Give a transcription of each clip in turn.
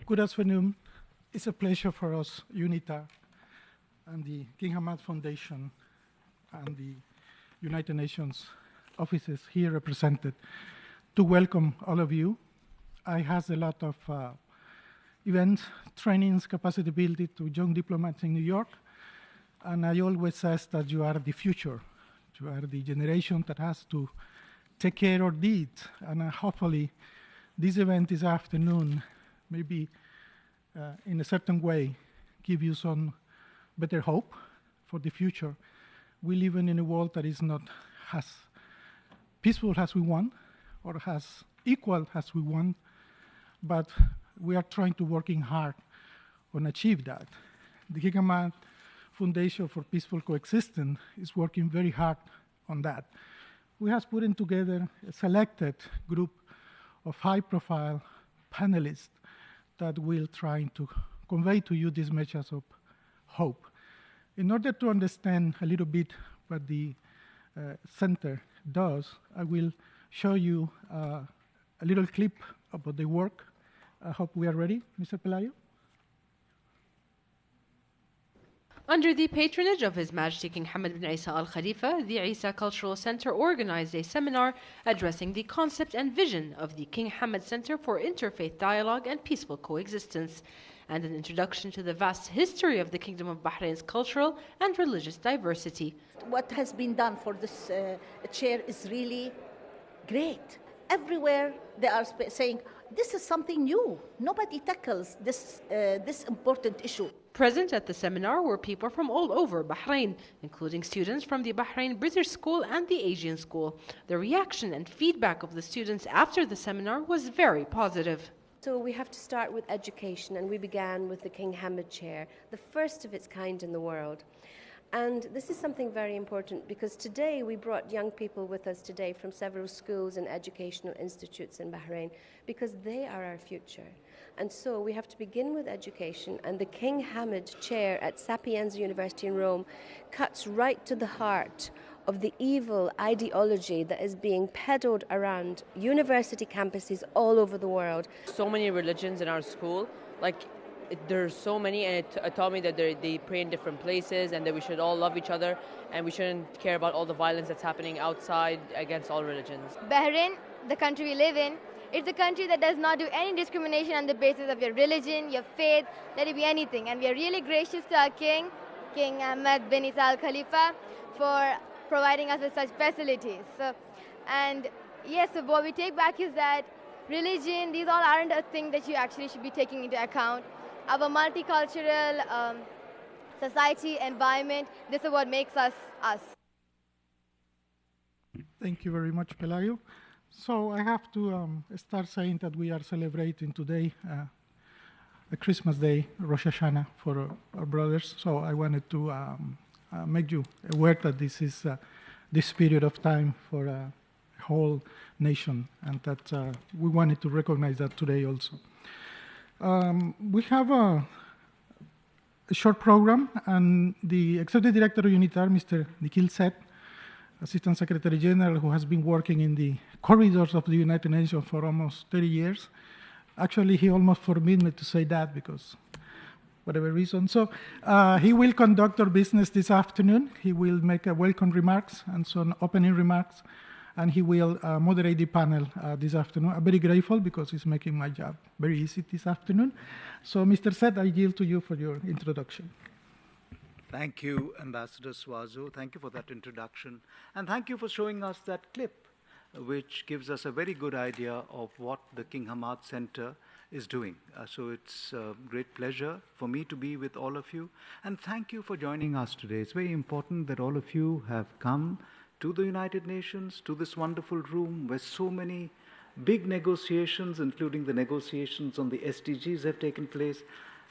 Good afternoon. It's a pleasure for us, UNITAR, and the King Hamad Foundation, and the United Nations offices here represented, to welcome all of you. I have a lot of events, trainings, capacity building to young diplomats in New York, and I always say that you are the future. You are the generation that has to take care of it, and hopefully this event this afternoon maybe in a certain way give you some better hope for the future. We live in a world that is not as peaceful as we want, or as equal as we want, but we are trying to working hard on achieve that. The King Hamad Foundation for Peaceful Coexistence is working very hard on that. We have put together a selected group of high-profile panelists that will try to convey to you this message of hope. In order to understand a little bit what the center does, I will show you a little clip about the work. I hope we are ready, Mr. Pelayo. Under the patronage of His Majesty King Hamad bin Isa Al Khalifa, the Isa Cultural Center organized a seminar addressing the concept and vision of the King Hamad Center for Interfaith Dialogue and Peaceful Coexistence, and an introduction to the vast history of the Kingdom of Bahrain's cultural and religious diversity. What has been done for this chair is really great. Everywhere they are saying, this is something new. Nobody tackles this important issue. Present at the seminar were people from all over Bahrain, including students from the Bahrain British School and the Asian School. The reaction and feedback of the students after the seminar was very positive. So we have to start with education, and we began with the King Hamad Chair, the first of its kind in the world. And this is something very important because today we brought young people with us today from several schools and educational institutes in Bahrain because they are our future. And so we have to begin with education, and the King Hamad Chair at Sapienza University in Rome cuts right to the heart of the evil ideology that is being peddled around university campuses all over the world. So many religions in our school, there's so many, and it taught me that they pray in different places and that we should all love each other and we shouldn't care about all the violence that's happening outside against all religions. Bahrain, the country we live in, it's a country that does not do any discrimination on the basis of your religion, your faith, let it be anything. And we are really gracious to our King Hamad bin Isa Al Khalifa, for providing us with such facilities. So what we take back is that religion, these all aren't a thing that you actually should be taking into account. Our multicultural society, environment, this is what makes us us. Thank you very much, Pelayo. So I have to start saying that we are celebrating today a Christmas Day, Rosh Hashanah, for our brothers. So I wanted to make you aware that this is this period of time for a whole nation, and that we wanted to recognize that today also. We have a short program, and the Executive Director of UNITAR, Mr. Nikhil Seth, Assistant Secretary General, who has been working in the corridors of the United Nations for almost 30 years. Actually, he almost forbid me to say that because whatever reason. So he will conduct our business this afternoon. He will make a welcome remarks and some opening remarks, and he will moderate the panel this afternoon. I'm very grateful because he's making my job very easy this afternoon. So Mr. Seth, I yield to you for your introduction. Thank you, Ambassador Swazo. Thank you for that introduction. And thank you for showing us that clip, which gives us a very good idea of what the King Hamad Center is doing. So it's a great pleasure for me to be with all of you. And thank you for joining us today. It's very important that all of you have come to the United Nations, to this wonderful room where so many big negotiations, including the negotiations on the SDGs, have taken place.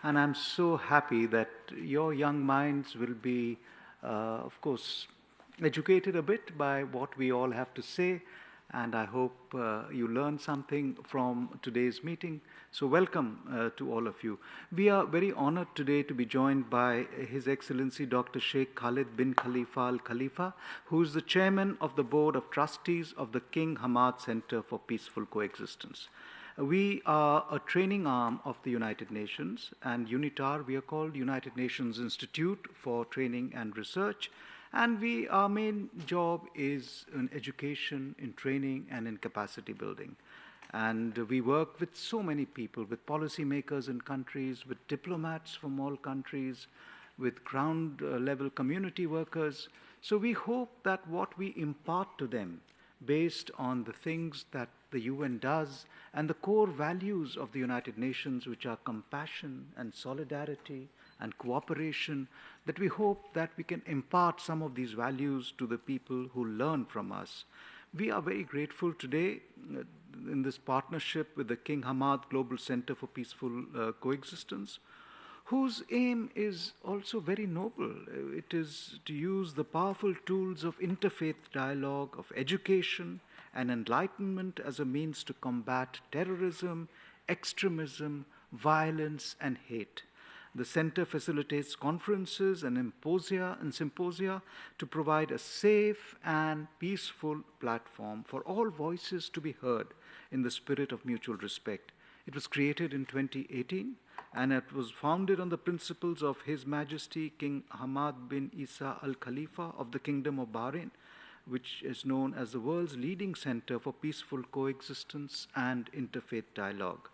And I'm so happy that your young minds will be, of course, educated a bit by what we all have to say. And I hope you learned something from today's meeting. So welcome to all of you. We are very honored today to be joined by His Excellency Dr. Sheikh Khalid bin Khalifa Al Khalifa, who is the Chairman of the Board of Trustees of the King Hamad Center for Peaceful Coexistence. We are a training arm of the United Nations, and UNITAR, we are called United Nations Institute for Training and Research, and our main job is in education, in training, and in capacity building. And we work with so many people, with policymakers in countries, with diplomats from all countries, with ground level community workers. So we hope that what we impart to them, based on the things that the UN does and the core values of the United Nations, which are compassion and solidarity and cooperation, that we hope that we can impart some of these values to the people who learn from us. We are very grateful today in this partnership with the King Hamad Global Centre for Peaceful Coexistence, whose aim is also very noble. It is to use the powerful tools of interfaith dialogue, of education and enlightenment as a means to combat terrorism, extremism, violence, and hate. The center facilitates conferences and symposia to provide a safe and peaceful platform for all voices to be heard in the spirit of mutual respect. It was created in 2018, and it was founded on the principles of His Majesty King Hamad bin Isa Al Khalifa of the Kingdom of Bahrain, which is known as the world's leading center for peaceful coexistence and interfaith dialogue.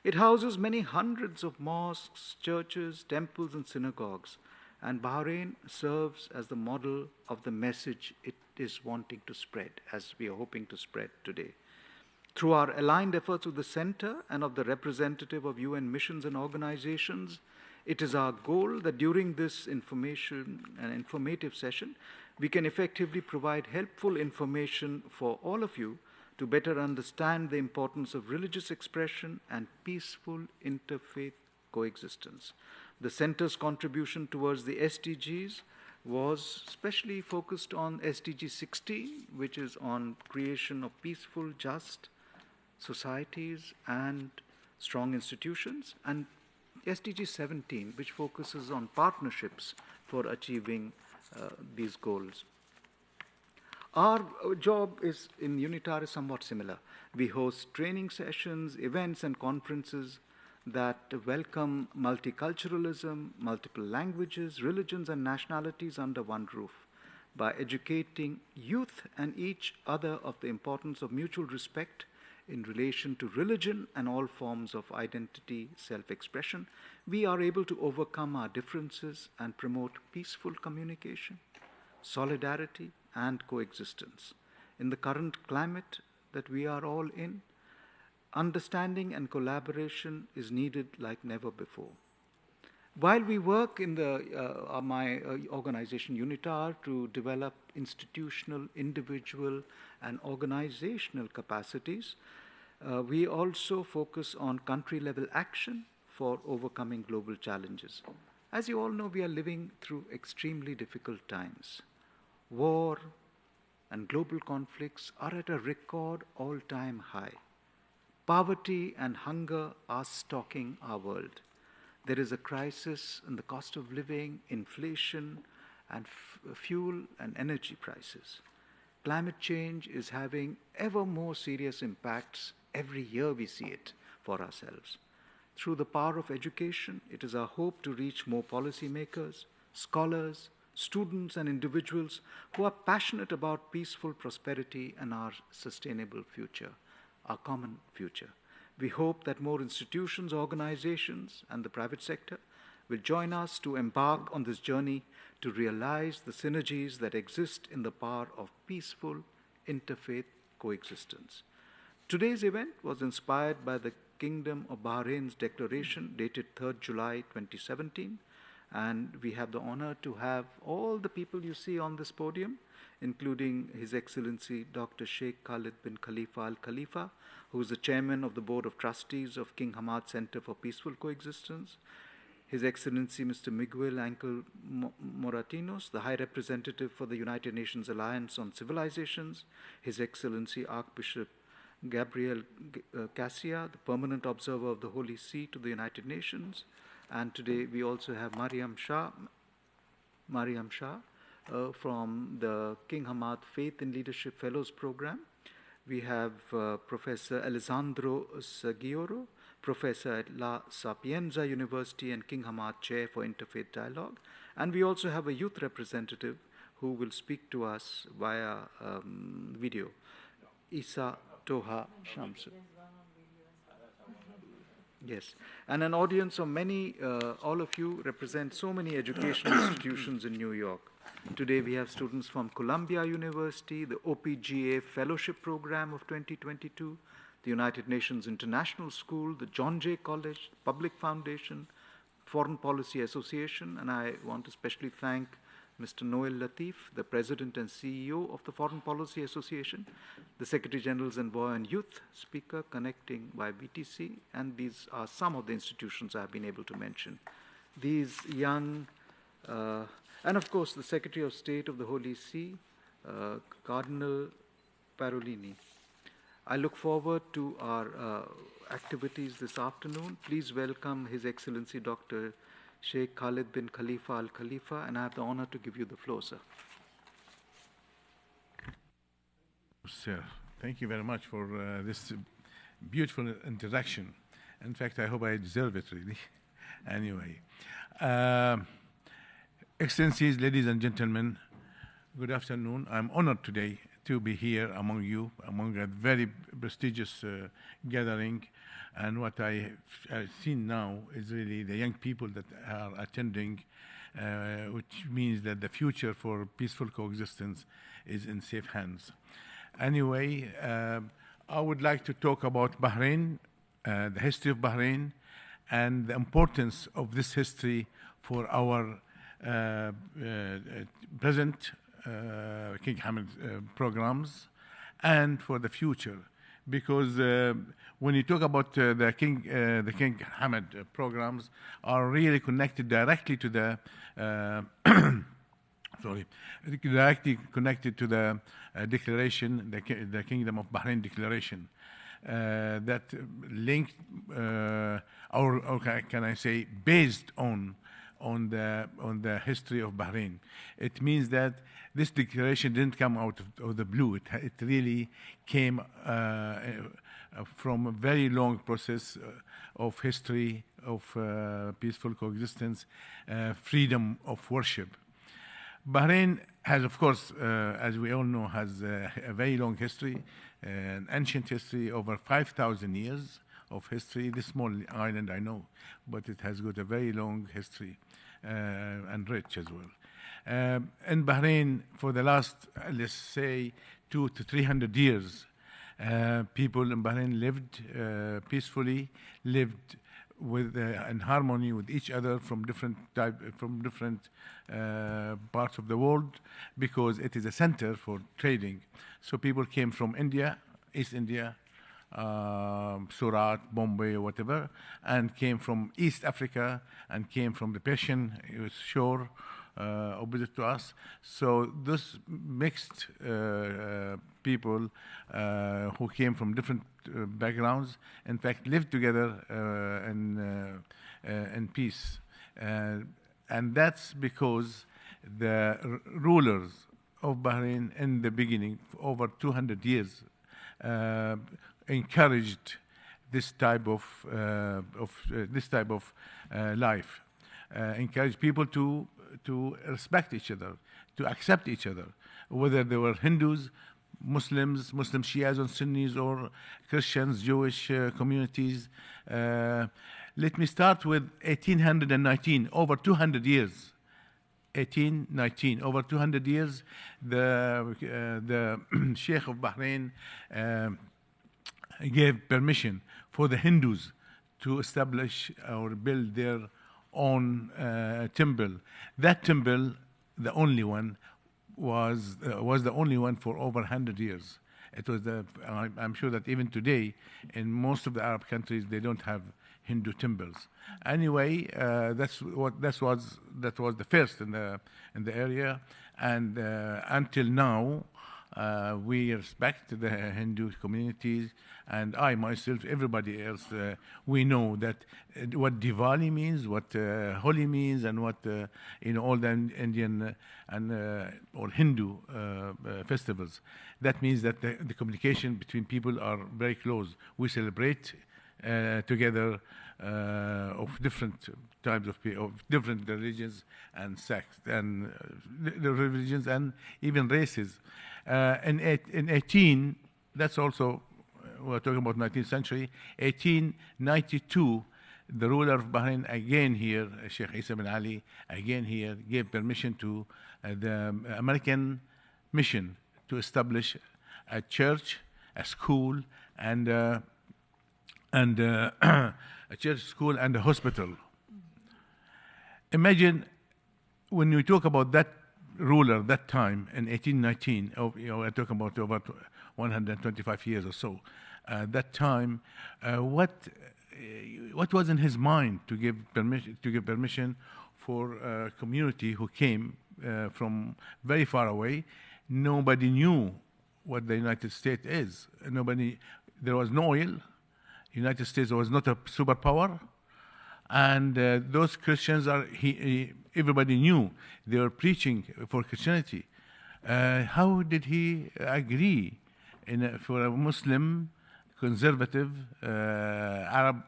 It houses many hundreds of mosques, churches, temples, and synagogues, and Bahrain serves as the model of the message it is wanting to spread, as we are hoping to spread today. Through our aligned efforts with the center and of the representative of UN missions and organizations, it is our goal that during this information and informative session, we can effectively provide helpful information for all of you to better understand the importance of religious expression and peaceful interfaith coexistence. The center's contribution towards the SDGs was especially focused on SDG 16, which is on creation of peaceful, just societies and strong institutions, and SDG 17, which focuses on partnerships for achieving these goals. Our job in UNITAR is somewhat similar. We host training sessions, events, and conferences that welcome multiculturalism, multiple languages, religions, and nationalities under one roof by educating youth and each other of the importance of mutual respect in relation to religion and all forms of identity, self-expression. We are able to overcome our differences and promote peaceful communication, solidarity, and coexistence. In the current climate that we are all in, understanding and collaboration is needed like never before. While we work in my organization UNITAR to develop institutional, individual, and organizational capacities, we also focus on country-level action for overcoming global challenges. As you all know, we are living through extremely difficult times. War and global conflicts are at a record all-time high. Poverty and hunger are stalking our world. There is a crisis in the cost of living, inflation, and fuel and energy prices. Climate change is having ever more serious impacts. Every year we see it for ourselves. Through the power of education, it is our hope to reach more policymakers, scholars, students, and individuals who are passionate about peaceful prosperity and our sustainable future, our common future. We hope that more institutions, organizations, and the private sector will join us to embark on this journey to realize the synergies that exist in the power of peaceful interfaith coexistence. Today's event was inspired by the Kingdom of Bahrain's declaration dated 3rd July 2017, and we have the honor to have all the people you see on this podium, including His Excellency Dr. Sheikh Khalid bin Khalifa Al Khalifa, who is the chairman of the Board of Trustees of King Hamad Centre for Peaceful Coexistence, His Excellency Mr. Miguel Ángel Moratinos, the High Representative for the United Nations Alliance on Civilizations, His Excellency Archbishop Gabriel Cassia, the Permanent Observer of the Holy See to the United Nations, and today we also have Mariam Shah from the King Hamad Faith and Leadership Fellows Program. We have Professor Alessandro Sagioro, professor at La Sapienza University and King Hamad Chair for Interfaith Dialogue. And we also have a youth representative who will speak to us via video, Isa Toha Shamsu. Yes, and an audience of many, all of you represent so many educational institutions in New York. Today we have students from Columbia University, the OPGA Fellowship Program of 2022, the United Nations International School, the John Jay College, Public Foundation, Foreign Policy Association, and I want to especially thank Mr. Noel Latif, the President and CEO of the Foreign Policy Association, the Secretary General's Envoy on Youth Speaker connecting by BTC, and these are some of the institutions I've been able to mention. These young, and of course the Secretary of State of the Holy See, Cardinal Parolini. I look forward to our activities this afternoon. Please welcome His Excellency Dr. Sheikh Khalid bin Khalifa Al Khalifa, and I have the honor to give you the floor, sir. Sir, thank you very much for this beautiful introduction. In fact, I hope I deserve it, really. Anyway, Excellencies, ladies and gentlemen, good afternoon. I'm honored today to be here among you, among a very prestigious gathering. And what I have seen now is really the young people that are attending, which means that the future for peaceful coexistence is in safe hands. Anyway, I would like to talk about Bahrain, the history of Bahrain, and the importance of this history for our present King Hamad programs and for the future. Because when you talk about the King Hamad programs, are really connected directly to the directly connected to the declaration, the Kingdom of Bahrain Declaration, that linked, or can I say, based on the history of Bahrain. It means that this declaration didn't come out of the blue. It really came from a very long process of history, of peaceful coexistence, freedom of worship. Bahrain has, of course, as we all know, has a very long history, an ancient history, over 5,000 years of history. This small island, I know, but it has got a very long history and rich as well. In Bahrain, for the last, let's say, 200 to 300 years, people in Bahrain lived peacefully, lived with in harmony with each other from different parts of the world, because it is a center for trading. So people came from India, East India, Surat, Bombay, or whatever, and came from East Africa, and came from the Persian shore, opposite to us. So this mixed people who came from different backgrounds, in fact, lived together in peace. And that's because the rulers of Bahrain in the beginning, for over 200 years, encouraged this type of life, encouraged people to respect each other, to accept each other, whether they were Hindus, Muslims, Muslim Shias and Sunnis, or Christians, Jewish communities. Let me start with 1819, over 200 years. 1819, over 200 years, the Sheikh of Bahrain gave permission for the Hindus to establish or build their own temple. That temple, the only one, was the only one for over 100 years. It was I'm sure that even today, in most of the Arab countries, they don't have Hindu temples. Anyway, that was the first in the area, and until now, We respect the Hindu communities, and I myself, everybody else, we know that what Diwali means, what Holi means, and what all the Indian and or Hindu festivals. That means that the communication between people are very close. We celebrate together of different types of people, of different religions and sects, and the religions and even races. In 18, that's also, we're talking about 19th century, 1892, the ruler of Bahrain again here, Sheikh Isa bin Ali, again here, gave permission to the American mission to establish a church, a school, and a church, school, and a hospital. Imagine when you talk about that ruler that time in 1819, we're talking about 125 years or so. That time, what was in his mind to give permission for a community who came from very far away? Nobody knew what the United States is. There was no oil. United States was not a superpower, and those Christians everybody knew they were preaching for Christianity. How did he agree for a Muslim, conservative Arab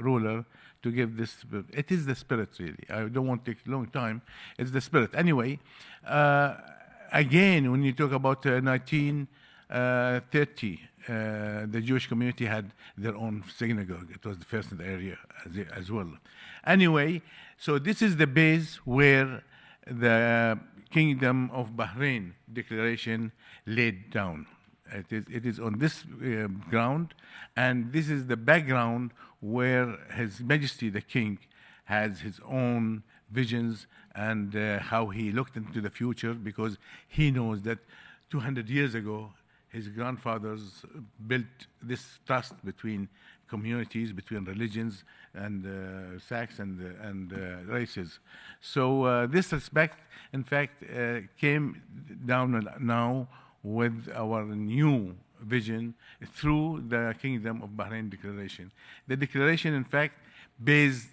ruler to give this? It is the spirit, really. I don't want to take a long time. It's the spirit. Anyway, again, when you talk about 1930, the Jewish community had their own synagogue. It was the first in the area as well. Anyway, so this is the base where the Kingdom of Bahrain declaration laid down. It is on this ground, and this is the background where His Majesty the King has his own visions and how he looked into the future, because he knows that 200 years ago, his grandfathers built this trust between communities, between religions and sects and races. So this respect, in fact, came down now with our new vision through the Kingdom of Bahrain Declaration. The declaration, in fact, based,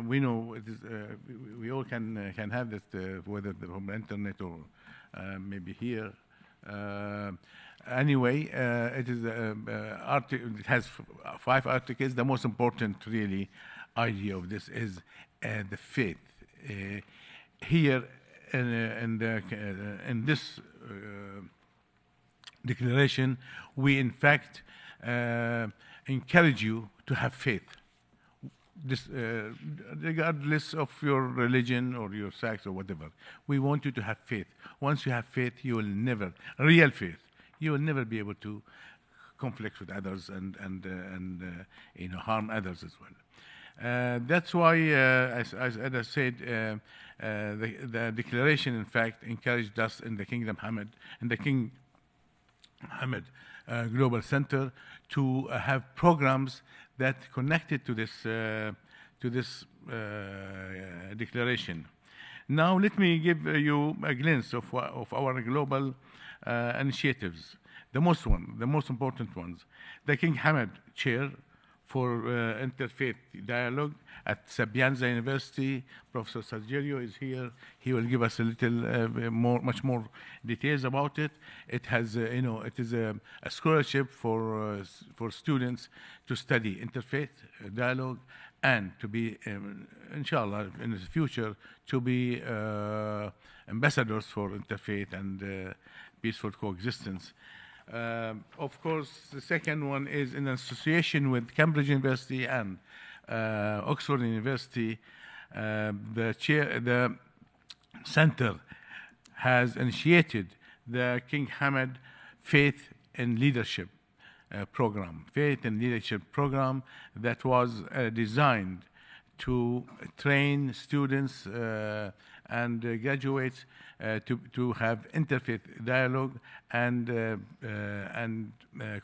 we know, it is, we all can have this, whether from the internet or maybe here. Anyway, it has 5 articles. The most important, really, idea of this is the faith. Here, in this declaration, we in fact encourage you to have faith. This, regardless of your religion or your sex or whatever, we want you to have faith. Once you have faith, you will never, real faith, you will never be able to conflict with others and harm others as well. That's why, as I said, the declaration, in fact, encouraged us in the King Hamad Global Centre to have programs that connected to this declaration. Now, let me give you a glimpse of our global initiatives. The most important ones. The King Hamad Chair for Interfaith Dialogue at Sapienza University. Professor Sergio is here. He will give us a little much more details about it. It has, it is a scholarship for students to study interfaith dialogue and to be, inshallah, in the future, to be ambassadors for interfaith and peaceful coexistence. Of course, the second one is in association with Cambridge University and Oxford University. The center has initiated the King Hamad Faith and Leadership program. Faith and Leadership program that was designed to train students and graduates to have interfaith dialogue and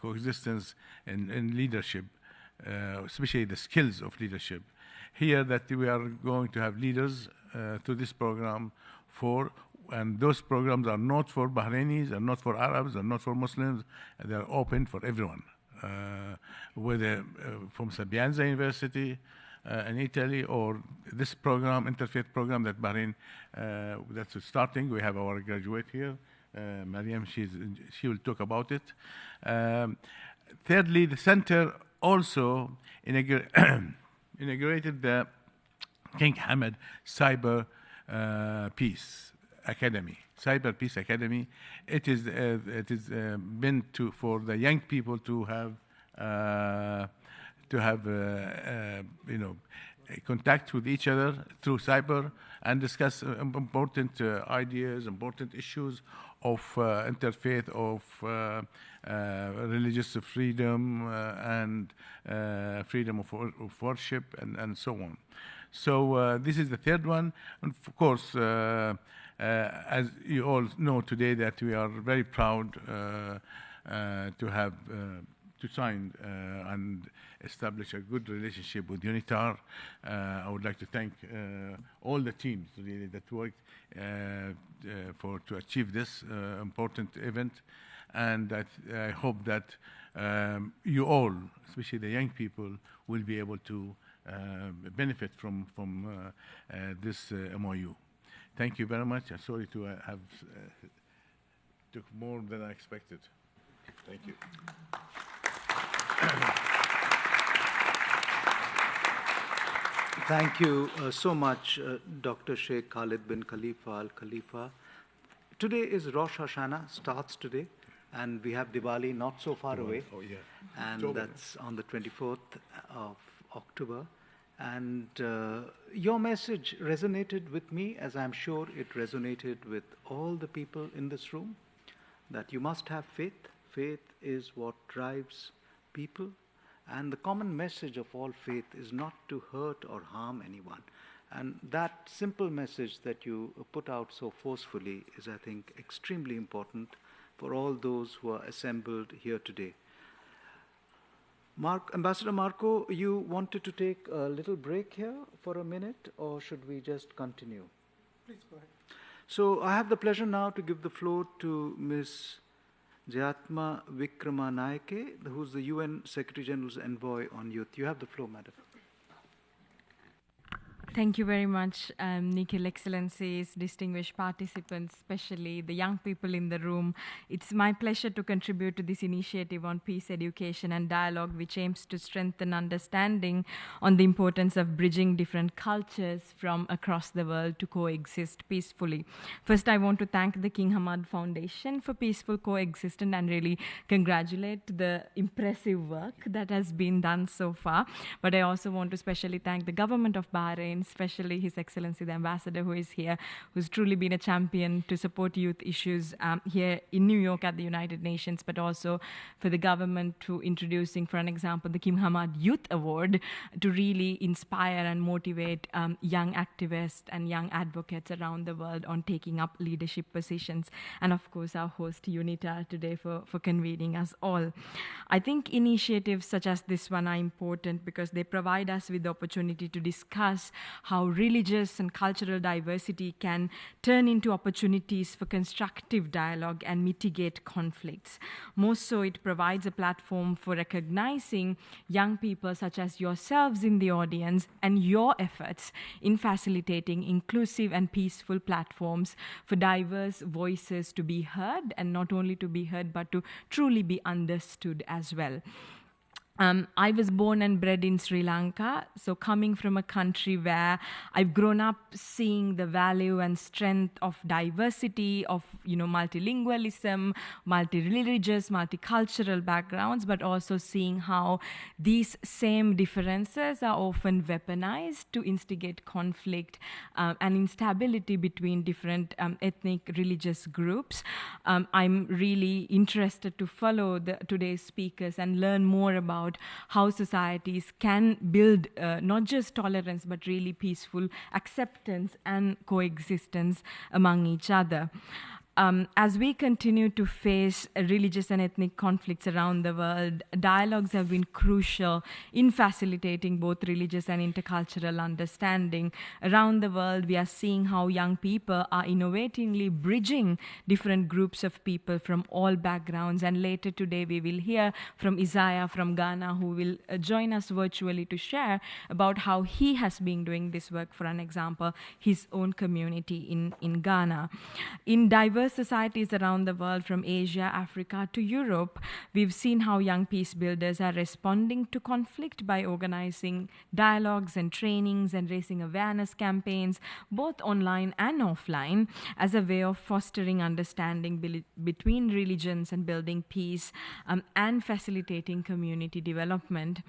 coexistence in leadership, especially the skills of leadership. Here that we are going to have leaders through this program for and those programs are not for Bahrainis, are not for Arabs, are not for Muslims. They are open for everyone, whether from Sapienza University in Italy, or this program, interfaith program that Bahrain, that's starting. We have our graduate here, Mariam. She will talk about it. Thirdly, the center also inaugurated the King Hamad Cyber Peace Academy. Cyber Peace Academy. It is meant for the young people to have contact with each other through cyber and discuss important ideas, important issues of interfaith, of religious freedom and freedom of worship, and so on. So this is the third one. And of course, as you all know today, that we are very proud to have to sign and establish a good relationship with UNITAR. I would like to thank all the teams really that worked to achieve this important event, and I hope that you all, especially the young people, will be able to benefit from this MOU. Thank you very much. I'm sorry to have took more than I expected. Thank you. Thank you so much, Dr. Sheikh Khalid bin Khalifa Al Khalifa. Today is Rosh Hashanah, starts today, and we have Diwali not so far away. Oh, yeah. And October. That's on the 24th of October. And your message resonated with me, as I'm sure it resonated with all the people in this room, that you must have faith. Faith is what drives people. And the common message of all faith is not to hurt or harm anyone. And that simple message that you put out so forcefully is, I think, extremely important for all those who are assembled here today. Ambassador Marco, you wanted to take a little break here for a minute, or should we just continue? Please go ahead. So I have the pleasure now to give the floor to Ms. Jayatma Vikramanayake, who's the UN Secretary General's Envoy on Youth. You have the floor, madam. Thank you very much, Nikhil, Excellencies, distinguished participants, especially the young people in the room. It's my pleasure to contribute to this initiative on peace education and dialogue, which aims to strengthen understanding on the importance of bridging different cultures from across the world to coexist peacefully. First, I want to thank the King Hamad Foundation for Peaceful Coexistence and really congratulate the impressive work that has been done so far. But I also want to especially thank the government of Bahrain, especially His Excellency the Ambassador who is here, who's truly been a champion to support youth issues here in New York at the United Nations, but also for the government to introducing, for an example, the King Hamad Youth Award to really inspire and motivate young activists and young advocates around the world on taking up leadership positions. And of course, our host UNITAR today for convening us all. I think initiatives such as this one are important because they provide us with the opportunity to discuss how religious and cultural diversity can turn into opportunities for constructive dialogue and mitigate conflicts. More so, it provides a platform for recognizing young people such as yourselves in the audience and your efforts in facilitating inclusive and peaceful platforms for diverse voices to be heard, and not only to be heard, but to truly be understood as well. I was born and bred in Sri Lanka, so coming from a country where I've grown up seeing the value and strength of diversity, of multilingualism, multi-religious, multicultural backgrounds, but also seeing how these same differences are often weaponized to instigate conflict and instability between different ethnic religious groups. I'm really interested to follow today's speakers and learn more about how societies can build not just tolerance, but really peaceful acceptance and coexistence among each other. As we continue to face religious and ethnic conflicts around the world, dialogues have been crucial in facilitating both religious and intercultural understanding. Around the world, we are seeing how young people are innovatively bridging different groups of people from all backgrounds. And later today, we will hear from Isaiah from Ghana, who will join us virtually to share about how he has been doing this work, for an example, his own community in Ghana. In diverse societies around the world, from Asia, Africa to Europe, we've seen how young peace builders are responding to conflict by organizing dialogues and trainings and raising awareness campaigns, both online and offline, as a way of fostering understanding between religions and building peace and facilitating community development.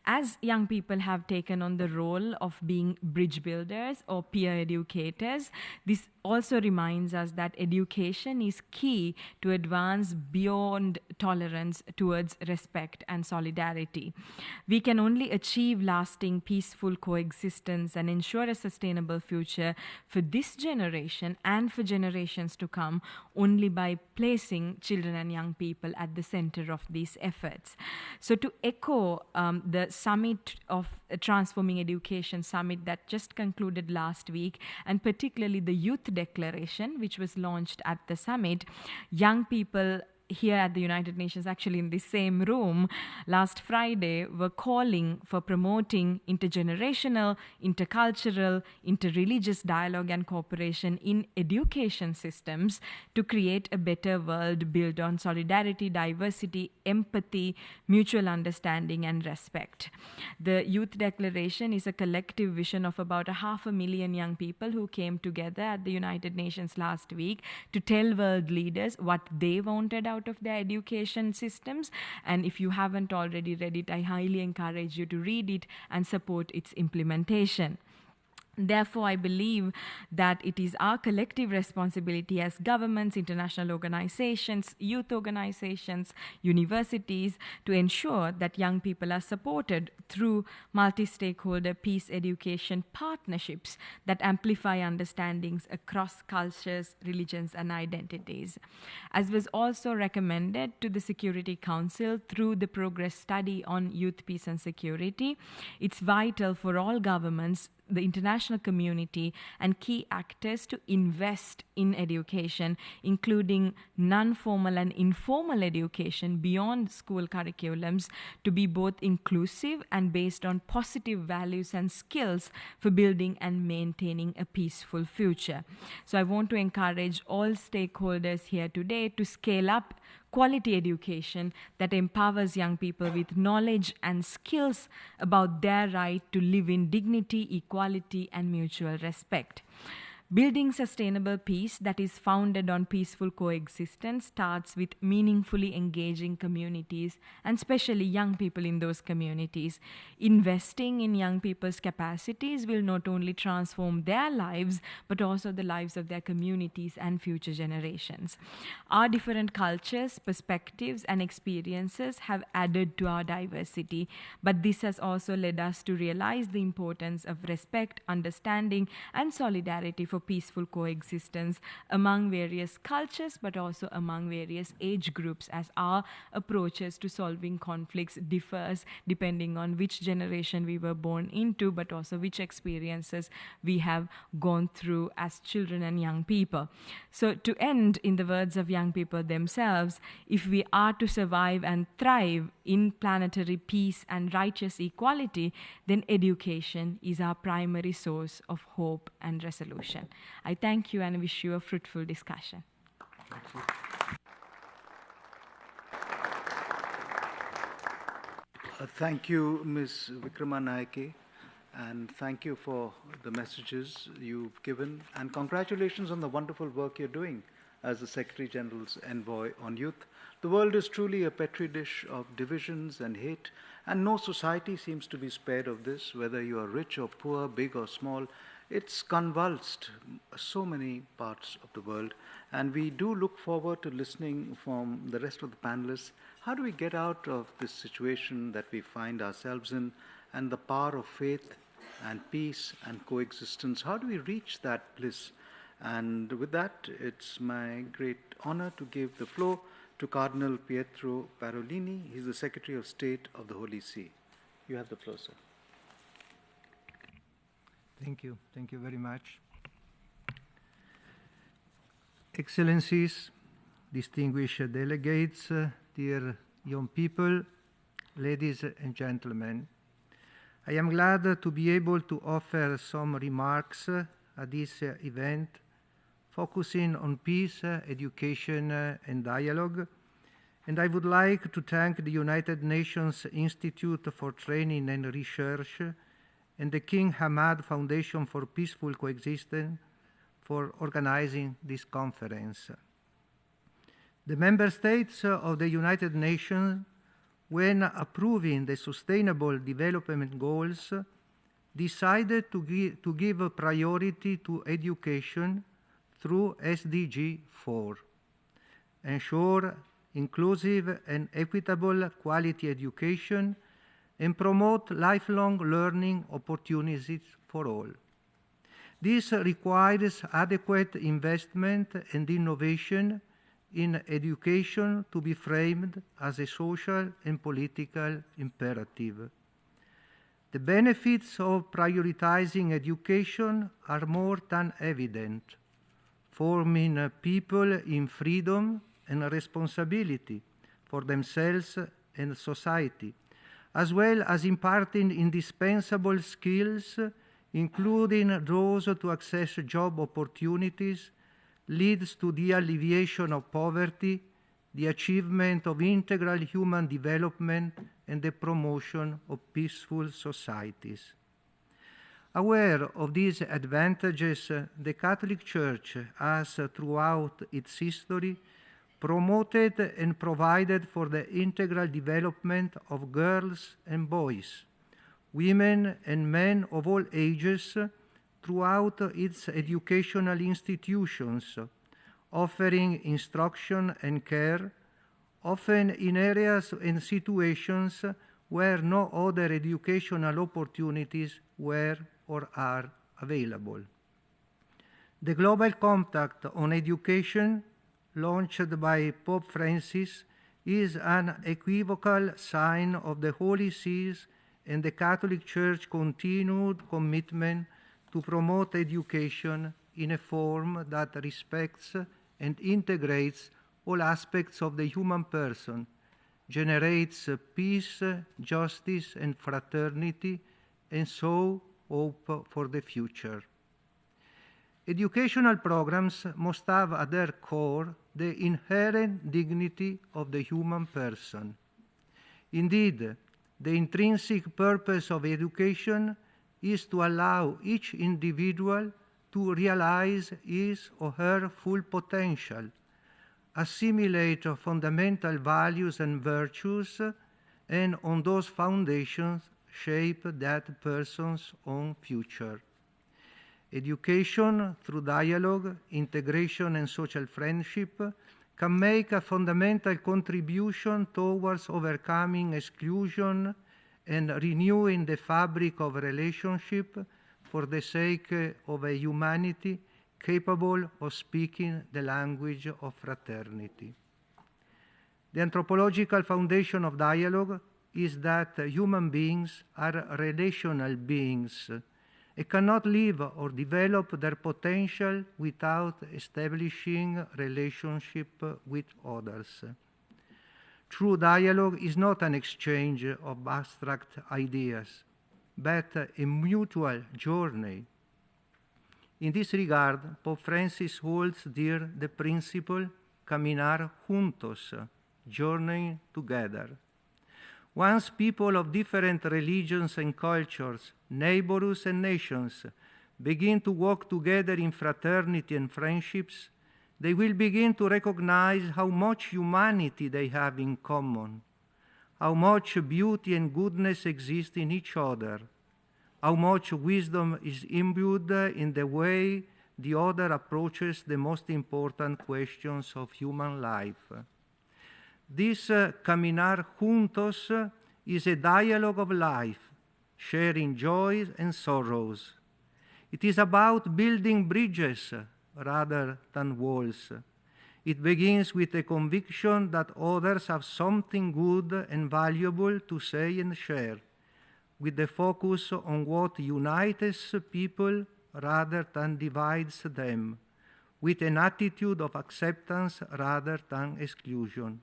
As young people have taken on the role of being bridge builders or peer educators, this also reminds us that education is key to advance beyond tolerance towards respect and solidarity. We can only achieve lasting peaceful coexistence and ensure a sustainable future for this generation and for generations to come only by placing children and young people at the center of these efforts. So to echo the summit of Transforming Education Summit that just concluded last week, and particularly the Youth Declaration, which was launched at the summit, young people here at the United Nations, actually in the same room, last Friday, were calling for promoting intergenerational, intercultural, interreligious dialogue and cooperation in education systems to create a better world built on solidarity, diversity, empathy, mutual understanding, and respect. The Youth Declaration is a collective vision of about 500,000 young people who came together at the United Nations last week to tell world leaders what they wanted out of their education systems. And if you haven't already read it, I highly encourage you to read it and support its implementation. Therefore, I believe that it is our collective responsibility as governments, international organizations, youth organizations, universities, to ensure that young people are supported through multi-stakeholder peace education partnerships that amplify understandings across cultures, religions, and identities. As was also recommended to the Security Council through the Progress Study on Youth, Peace and Security, it's vital for all governments, the international community, and key actors to invest in education, including non-formal and informal education beyond school curriculums, to be both inclusive and based on positive values and skills for building and maintaining a peaceful future. So I want to encourage all stakeholders here today to scale up quality education that empowers young people with knowledge and skills about their right to live in dignity, equality, and mutual respect. Building sustainable peace that is founded on peaceful coexistence starts with meaningfully engaging communities, and especially young people in those communities. Investing in young people's capacities will not only transform their lives, but also the lives of their communities and future generations. Our different cultures, perspectives, and experiences have added to our diversity, but this has also led us to realize the importance of respect, understanding, and solidarity for peaceful coexistence among various cultures, but also among various age groups, as our approaches to solving conflicts differs depending on which generation we were born into, but also which experiences we have gone through as children and young people. So to end, in the words of young people themselves, if we are to survive and thrive in planetary peace and righteous equality, then education is our primary source of hope and resolution. I thank you and wish you a fruitful discussion. Thank you, Ms. Vikramanayake, and thank you for the messages you've given, and congratulations on the wonderful work you're doing as the Secretary General's envoy on youth. The world is truly a petri dish of divisions and hate, and no society seems to be spared of this, whether you are rich or poor, big or small. It's convulsed so many parts of the world, and we do look forward to listening from the rest of the panelists. How do we get out of this situation that we find ourselves in, and the power of faith and peace and coexistence? How do we reach that bliss? And with that, it's my great honor to give the floor to Cardinal Pietro Parolini. He's the Secretary of State of the Holy See. You have the floor, sir. Thank you. Thank you very much. Excellencies, distinguished delegates, dear young people, ladies and gentlemen, I am glad to be able to offer some remarks at this event focusing on peace, education, and dialogue. And I would like to thank the United Nations Institute for Training and Research and the King Hamad Foundation for Peaceful Coexistence for organizing this conference. The member states of the United Nations, when approving the Sustainable Development Goals, decided to give priority to education through SDG 4, ensure inclusive and equitable quality education, and promote lifelong learning opportunities for all. This requires adequate investment and innovation in education to be framed as a social and political imperative. The benefits of prioritizing education are more than evident, forming people in freedom and responsibility for themselves and society, as well as imparting indispensable skills, including those to access job opportunities, leads to the alleviation of poverty, the achievement of integral human development, and the promotion of peaceful societies. Aware of these advantages, the Catholic Church has, throughout its history, promoted and provided for the integral development of girls and boys, women and men of all ages throughout its educational institutions, offering instruction and care, often in areas and situations where no other educational opportunities were or are available. The Global Compact on Education, launched by Pope Francis, is an equivocal sign of the Holy See's and the Catholic Church's continued commitment to promote education in a form that respects and integrates all aspects of the human person, generates peace, justice, and fraternity, and so hope for the future. Educational programs must have at their core the inherent dignity of the human person. Indeed, the intrinsic purpose of education is to allow each individual to realize his or her full potential, assimilate fundamental values and virtues, and on those foundations shape that person's own future. Education, through dialogue, integration, and social friendship, can make a fundamental contribution towards overcoming exclusion and renewing the fabric of relationship for the sake of a humanity capable of speaking the language of fraternity. The anthropological foundation of dialogue is that human beings are relational beings and cannot live or develop their potential without establishing relationship with others. True dialogue is not an exchange of abstract ideas, but a mutual journey. In this regard, Pope Francis holds dear the principle caminar juntos, journeying together. Once people of different religions and cultures, neighborhoods and nations, begin to walk together in fraternity and friendships, they will begin to recognize how much humanity they have in common, how much beauty and goodness exist in each other, how much wisdom is imbued in the way the other approaches the most important questions of human life. This caminar juntos is a dialogue of life, sharing joys and sorrows. It is about building bridges rather than walls. It begins with a conviction that others have something good and valuable to say and share, with the focus on what unites people rather than divides them, with an attitude of acceptance rather than exclusion.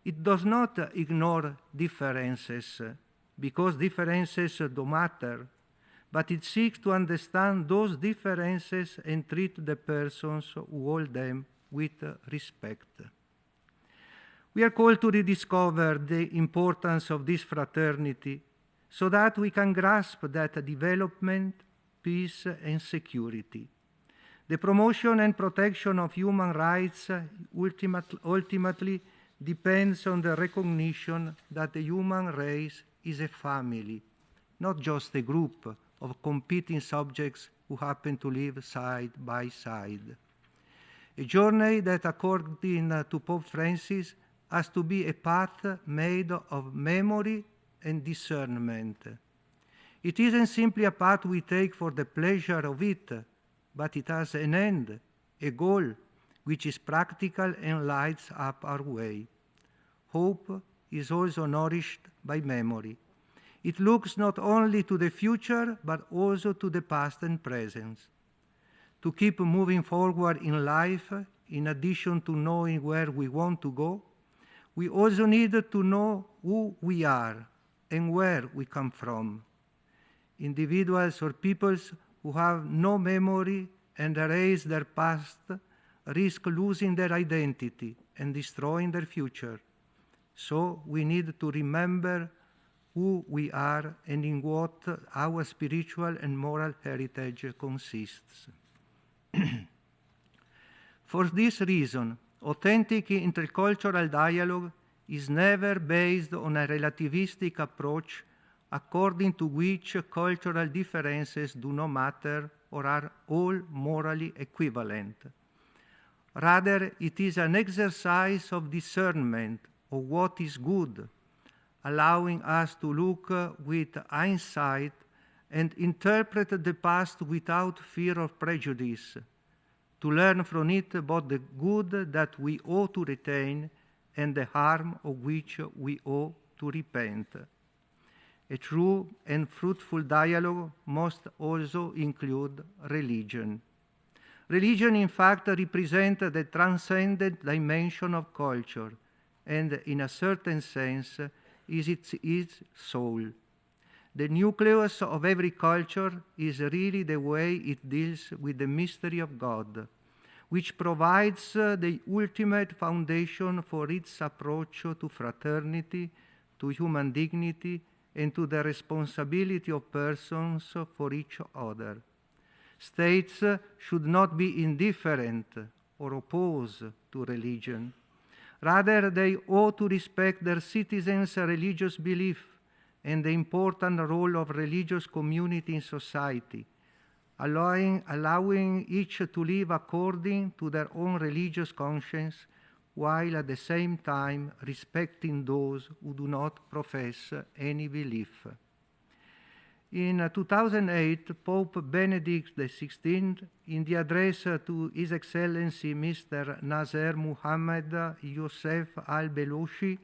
It does not ignore differences, because differences do matter, but it seeks to understand those differences and treat the persons who hold them with respect. We are called to rediscover the importance of this fraternity so that we can grasp that development, peace, and security. The promotion and protection of human rights ultimately depends on the recognition that the human race is a family, not just a group of competing subjects who happen to live side by side. A journey that, according to Pope Francis, has to be a path made of memory and discernment. It isn't simply a path we take for the pleasure of it, but it has an end, a goal, which is practical and lights up our way. Hope is also nourished by memory. It looks not only to the future, but also to the past and present. To keep moving forward in life, in addition to knowing where we want to go, we also need to know who we are and where we come from. Individuals or peoples who have no memory and erase their past risk losing their identity and destroying their future. So we need to remember who we are and in what our spiritual and moral heritage consists. For this reason, authentic intercultural dialogue is never based on a relativistic approach according to which cultural differences do not matter or are all morally equivalent. Rather, it is an exercise of discernment of what is good, allowing us to look with hindsight and interpret the past without fear of prejudice, to learn from it both the good that we ought to retain and the harm of which we ought to repent. A true and fruitful dialogue must also include religion. Religion, in fact, represents the transcendent dimension of culture and, in a certain sense, is its soul. The nucleus of every culture is really the way it deals with the mystery of God, which provides the ultimate foundation for its approach to fraternity, to human dignity, and to the responsibility of persons for each other. States should not be indifferent or opposed to religion. Rather, they ought to respect their citizens' religious belief and the important role of religious community in society, allowing each to live according to their own religious conscience, while at the same time respecting those who do not profess any belief. In 2008, Pope Benedict XVI, in the address to His Excellency Mr. Nasser Mohammed Youssef Al-Beloushi,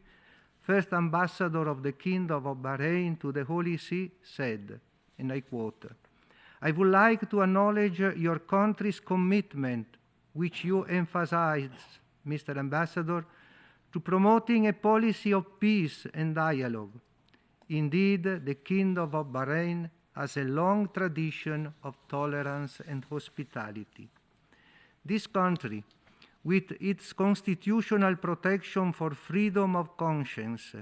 first ambassador of the Kingdom of Bahrain to the Holy See, said, and I quote, "I would like to acknowledge your country's commitment, which you emphasized, Mr. Ambassador, to promoting a policy of peace and dialogue. Indeed, the Kingdom of Bahrain has a long tradition of tolerance and hospitality. This country, with its constitutional protection for freedom of conscience,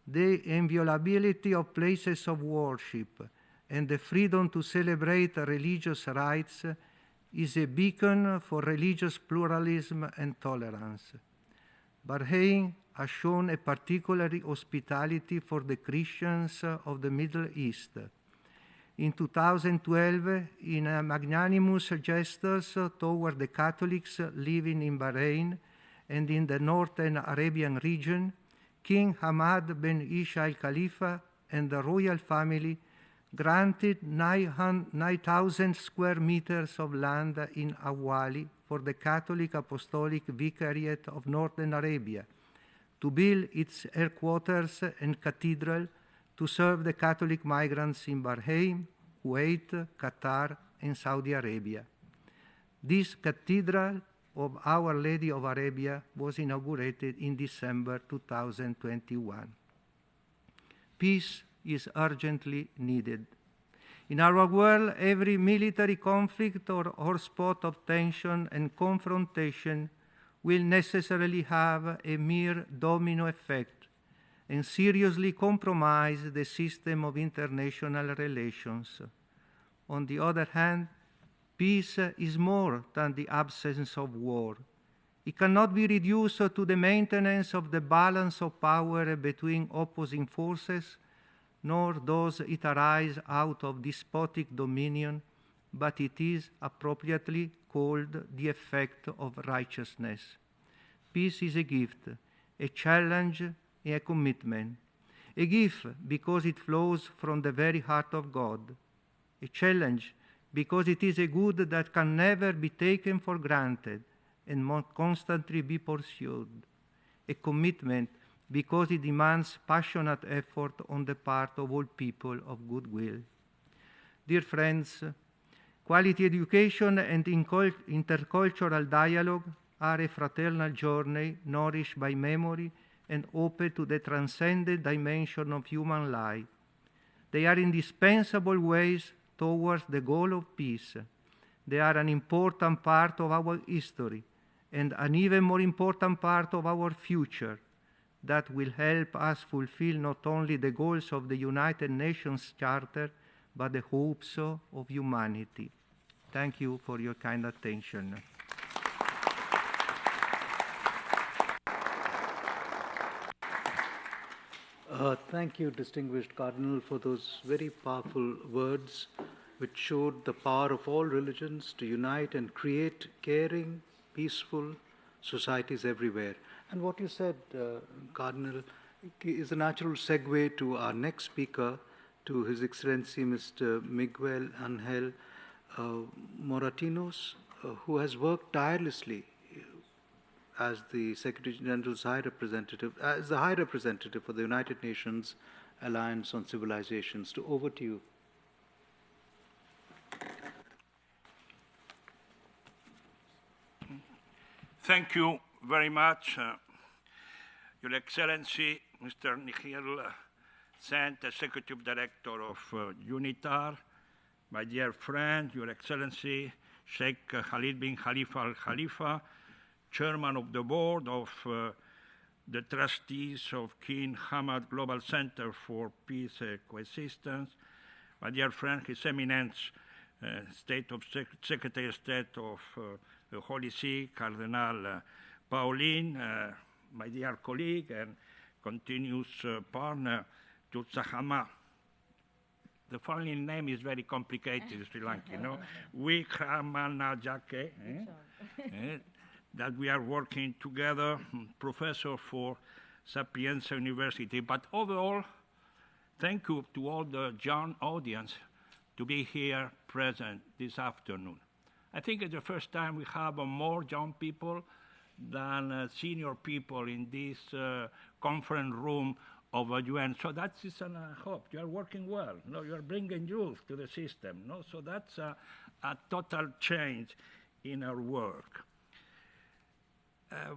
the inviolability of places of worship, and the freedom to celebrate religious rites, is a beacon for religious pluralism and tolerance. Bahrain has shown a particular hospitality for the Christians of the Middle East. In 2012, in a magnanimous gestures toward the Catholics living in Bahrain and in the northern Arabian region, King Hamad bin Isa al Khalifa and the royal family granted 9,000 square meters of land in Awali for the Catholic Apostolic Vicariate of Northern Arabia to build its headquarters and cathedral to serve the Catholic migrants in Bahrain, Kuwait, Qatar, and Saudi Arabia. This cathedral of Our Lady of Arabia was inaugurated in December 2021. Peace is urgently needed. In our world, every military conflict or hotspot of tension and confrontation will necessarily have a mere domino effect and seriously compromise the system of international relations. On the other hand, peace is more than the absence of war. It cannot be reduced to the maintenance of the balance of power between opposing forces, nor does it arise out of despotic dominion, but it is appropriately called the effect of righteousness. Peace is a gift, a challenge, and a commitment. A gift because it flows from the very heart of God. A challenge because it is a good that can never be taken for granted and must constantly be pursued. A commitment because it demands passionate effort on the part of all people of goodwill. Dear friends, quality education and intercultural dialogue are a fraternal journey nourished by memory and open to the transcendent dimension of human life. They are indispensable ways towards the goal of peace. They are an important part of our history and an even more important part of our future that will help us fulfill not only the goals of the United Nations Charter, but the hopes of humanity. Thank you for your kind attention. Thank you, distinguished Cardinal, for those very powerful words which showed the power of all religions to unite and create caring, peaceful societies everywhere. And what you said, Cardinal, is a natural segue to our next speaker, to His Excellency Mr. Miguel Angel Moratinos, who has worked tirelessly as the Secretary General's High Representative, as the High Representative for the United Nations Alliance on Civilizations. Over to you. Thank you very much, Your Excellency, Mr. Nikhil Sant, Executive Director of UNITAR, my dear friend, Your Excellency, Sheikh Khalid bin Khalifa Al Khalifa, Chairman of the Board of the Trustees of King Hamad Global Centre for Peace and Coexistence, my dear friend, His Eminence, Secretary of State of the Holy See, Cardinal Pauline, my dear colleague and continuous partner, Tutsahama. The family name is very complicated, Sri Lanka, you know. Wikramanajake, that we are working together, professor for Sapienza University. But overall, thank you to all the young audience to be here present this afternoon. I think it's the first time we have more young people than senior people in this conference room of a UN. So that is an hope. You are working well. No, you are bringing youth to the system. No? So that's a total change in our work.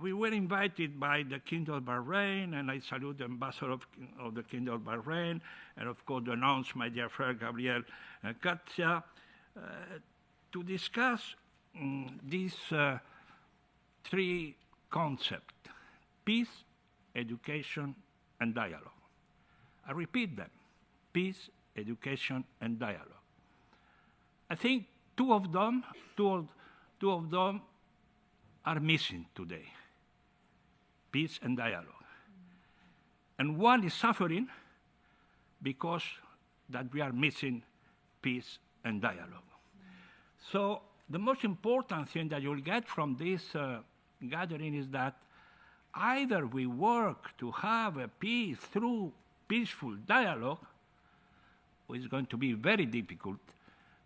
We were invited by the Kingdom of Bahrain, and I salute the ambassador of the Kingdom of Bahrain, and of course the announce my dear friend Gabriel Katia, to discuss these three concepts: peace, education, and dialogue. I repeat them: peace, education, and dialogue. I think two of them are missing today: peace and dialogue. And one is suffering because that we are missing peace and dialogue. So the most important thing that you'll get from this gathering is that either we work to have a peace through peaceful dialogue, it's going to be very difficult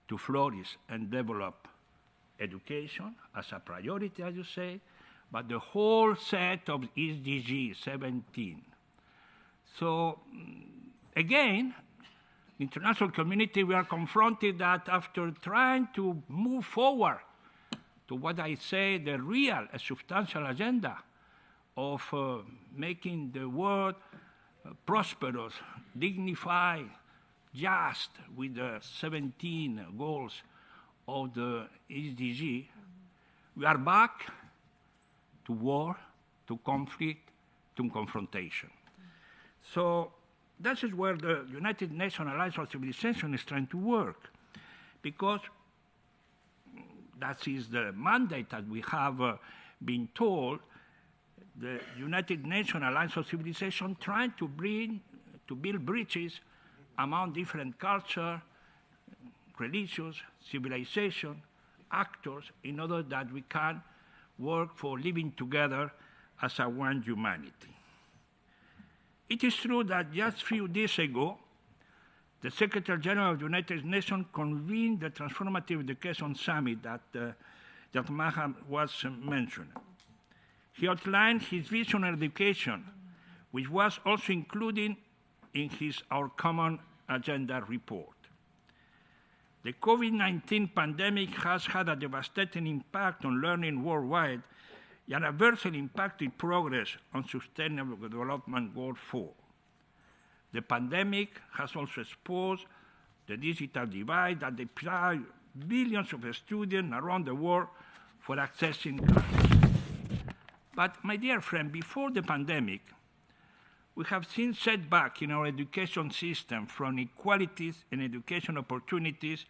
to flourish and develop education as a priority, as you say, but the whole set of SDG 17. So again, the international community, we are confronted that after trying to move forward to what I say the real, substantial agenda of making the world prosperous, dignified, just with the 17 goals of the SDG, we are back to war, to conflict, to confrontation. So this is where the United Nations Alliance for Civilization is trying to work, because that is the mandate that we have been told. The United Nations Alliance for Civilization trying to build bridges among different cultures, religions, civilization, actors, in order that we can work for living together as a one humanity. It is true that just a few days ago, the Secretary General of the United Nations convened the Transformative Education Summit that Maham was mentioning. He outlined his vision on education, which was also included in Our Common Agenda report. The COVID-19 pandemic has had a devastating impact on learning worldwide and adversely impacted progress on Sustainable Development Goal 4. The pandemic has also exposed the digital divide that deprived billions of students around the world for accessing classes. But, my dear friend, before the pandemic, we have seen setback in our education system, from inequalities in education opportunities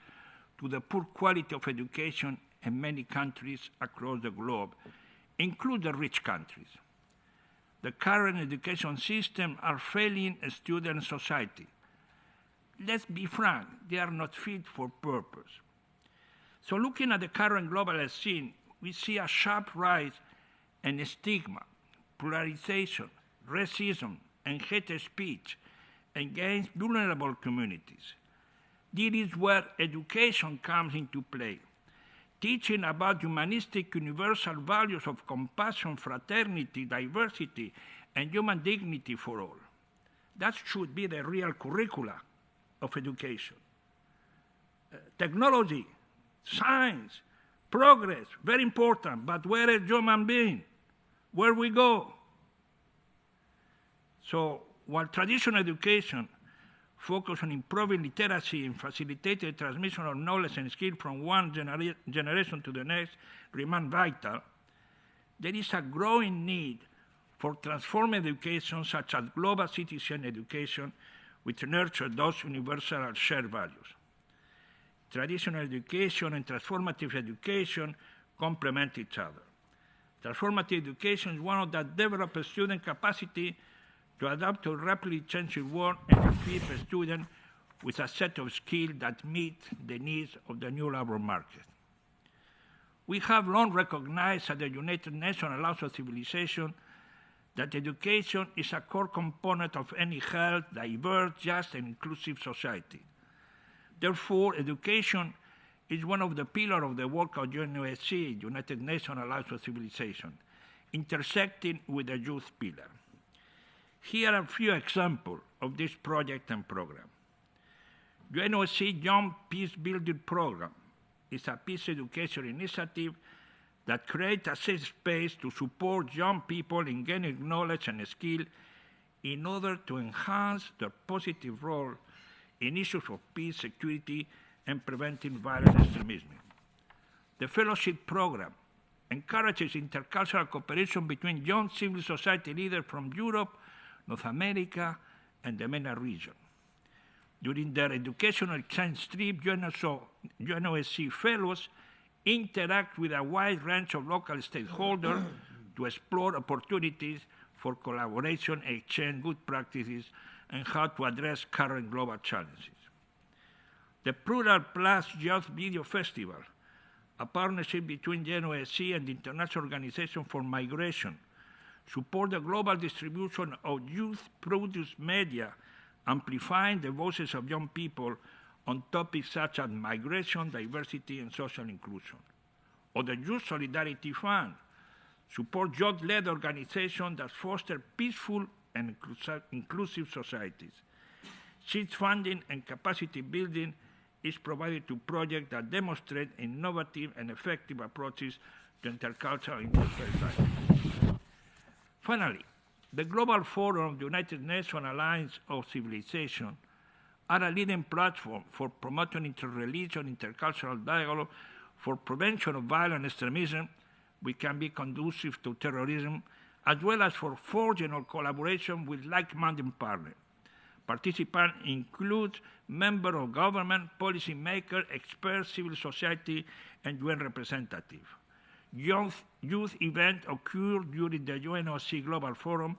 to the poor quality of education in many countries across the globe, including the rich countries. The current education system are failing student and society. Let's be frank, they are not fit for purpose. So looking at the current global scene, we see a sharp rise in stigma, polarization, racism, and hate speech against vulnerable communities. This is where education comes into play. Teaching about humanistic universal values of compassion, fraternity, diversity, and human dignity for all. That should be the real curricula of education. Technology, science, progress, very important, but where is human being? Where we go? So while traditional education focuses on improving literacy and facilitating the transmission of knowledge and skill from one generation to the next remain vital, there is a growing need for transforming education, such as global citizen education, which nurture those universal shared values. Traditional education and transformative education complement each other. Transformative education is one that develops student capacity to adapt to a rapidly changing world and equip a student with a set of skills that meet the needs of the new labor market. We have long recognized at the United Nations Alliance for Civilization that education is a core component of any healthy, diverse, just, and inclusive society. Therefore, education is one of the pillars of the work of UNOSC, United Nations Alliance for Civilization, intersecting with the youth pillar. Here are a few examples of this project and program. UNOSC Young Peace Building Program is a peace education initiative that creates a safe space to support young people in gaining knowledge and skill in order to enhance their positive role in issues of peace, security, and preventing violent extremism. The fellowship program encourages intercultural cooperation between young civil society leaders from Europe, North America, and the MENA region. During their educational exchange trip, UNOSC fellows interact with a wide range of local stakeholders to explore opportunities for collaboration, exchange good practices, and how to address current global challenges. The Plural Plus Youth Video Festival, a partnership between UNOSC and the International Organization for Migration, support the global distribution of youth-produced media amplifying the voices of young people on topics such as migration, diversity, and social inclusion. Or the Youth Solidarity Fund, support youth-led organizations that foster peaceful and inclusive societies. Seed funding and capacity building is provided to projects that demonstrate innovative and effective approaches to intercultural interface. Finally, the Global Forum of the United Nations Alliance of Civilization are a leading platform for promoting interreligious, intercultural dialogue, for prevention of violent extremism, which can be conducive to terrorism, as well as for forging or collaboration with like-minded partners. Participants include members of government, policymakers, experts, civil society, and UN representatives. Youth events occur during the UNOC Global Forum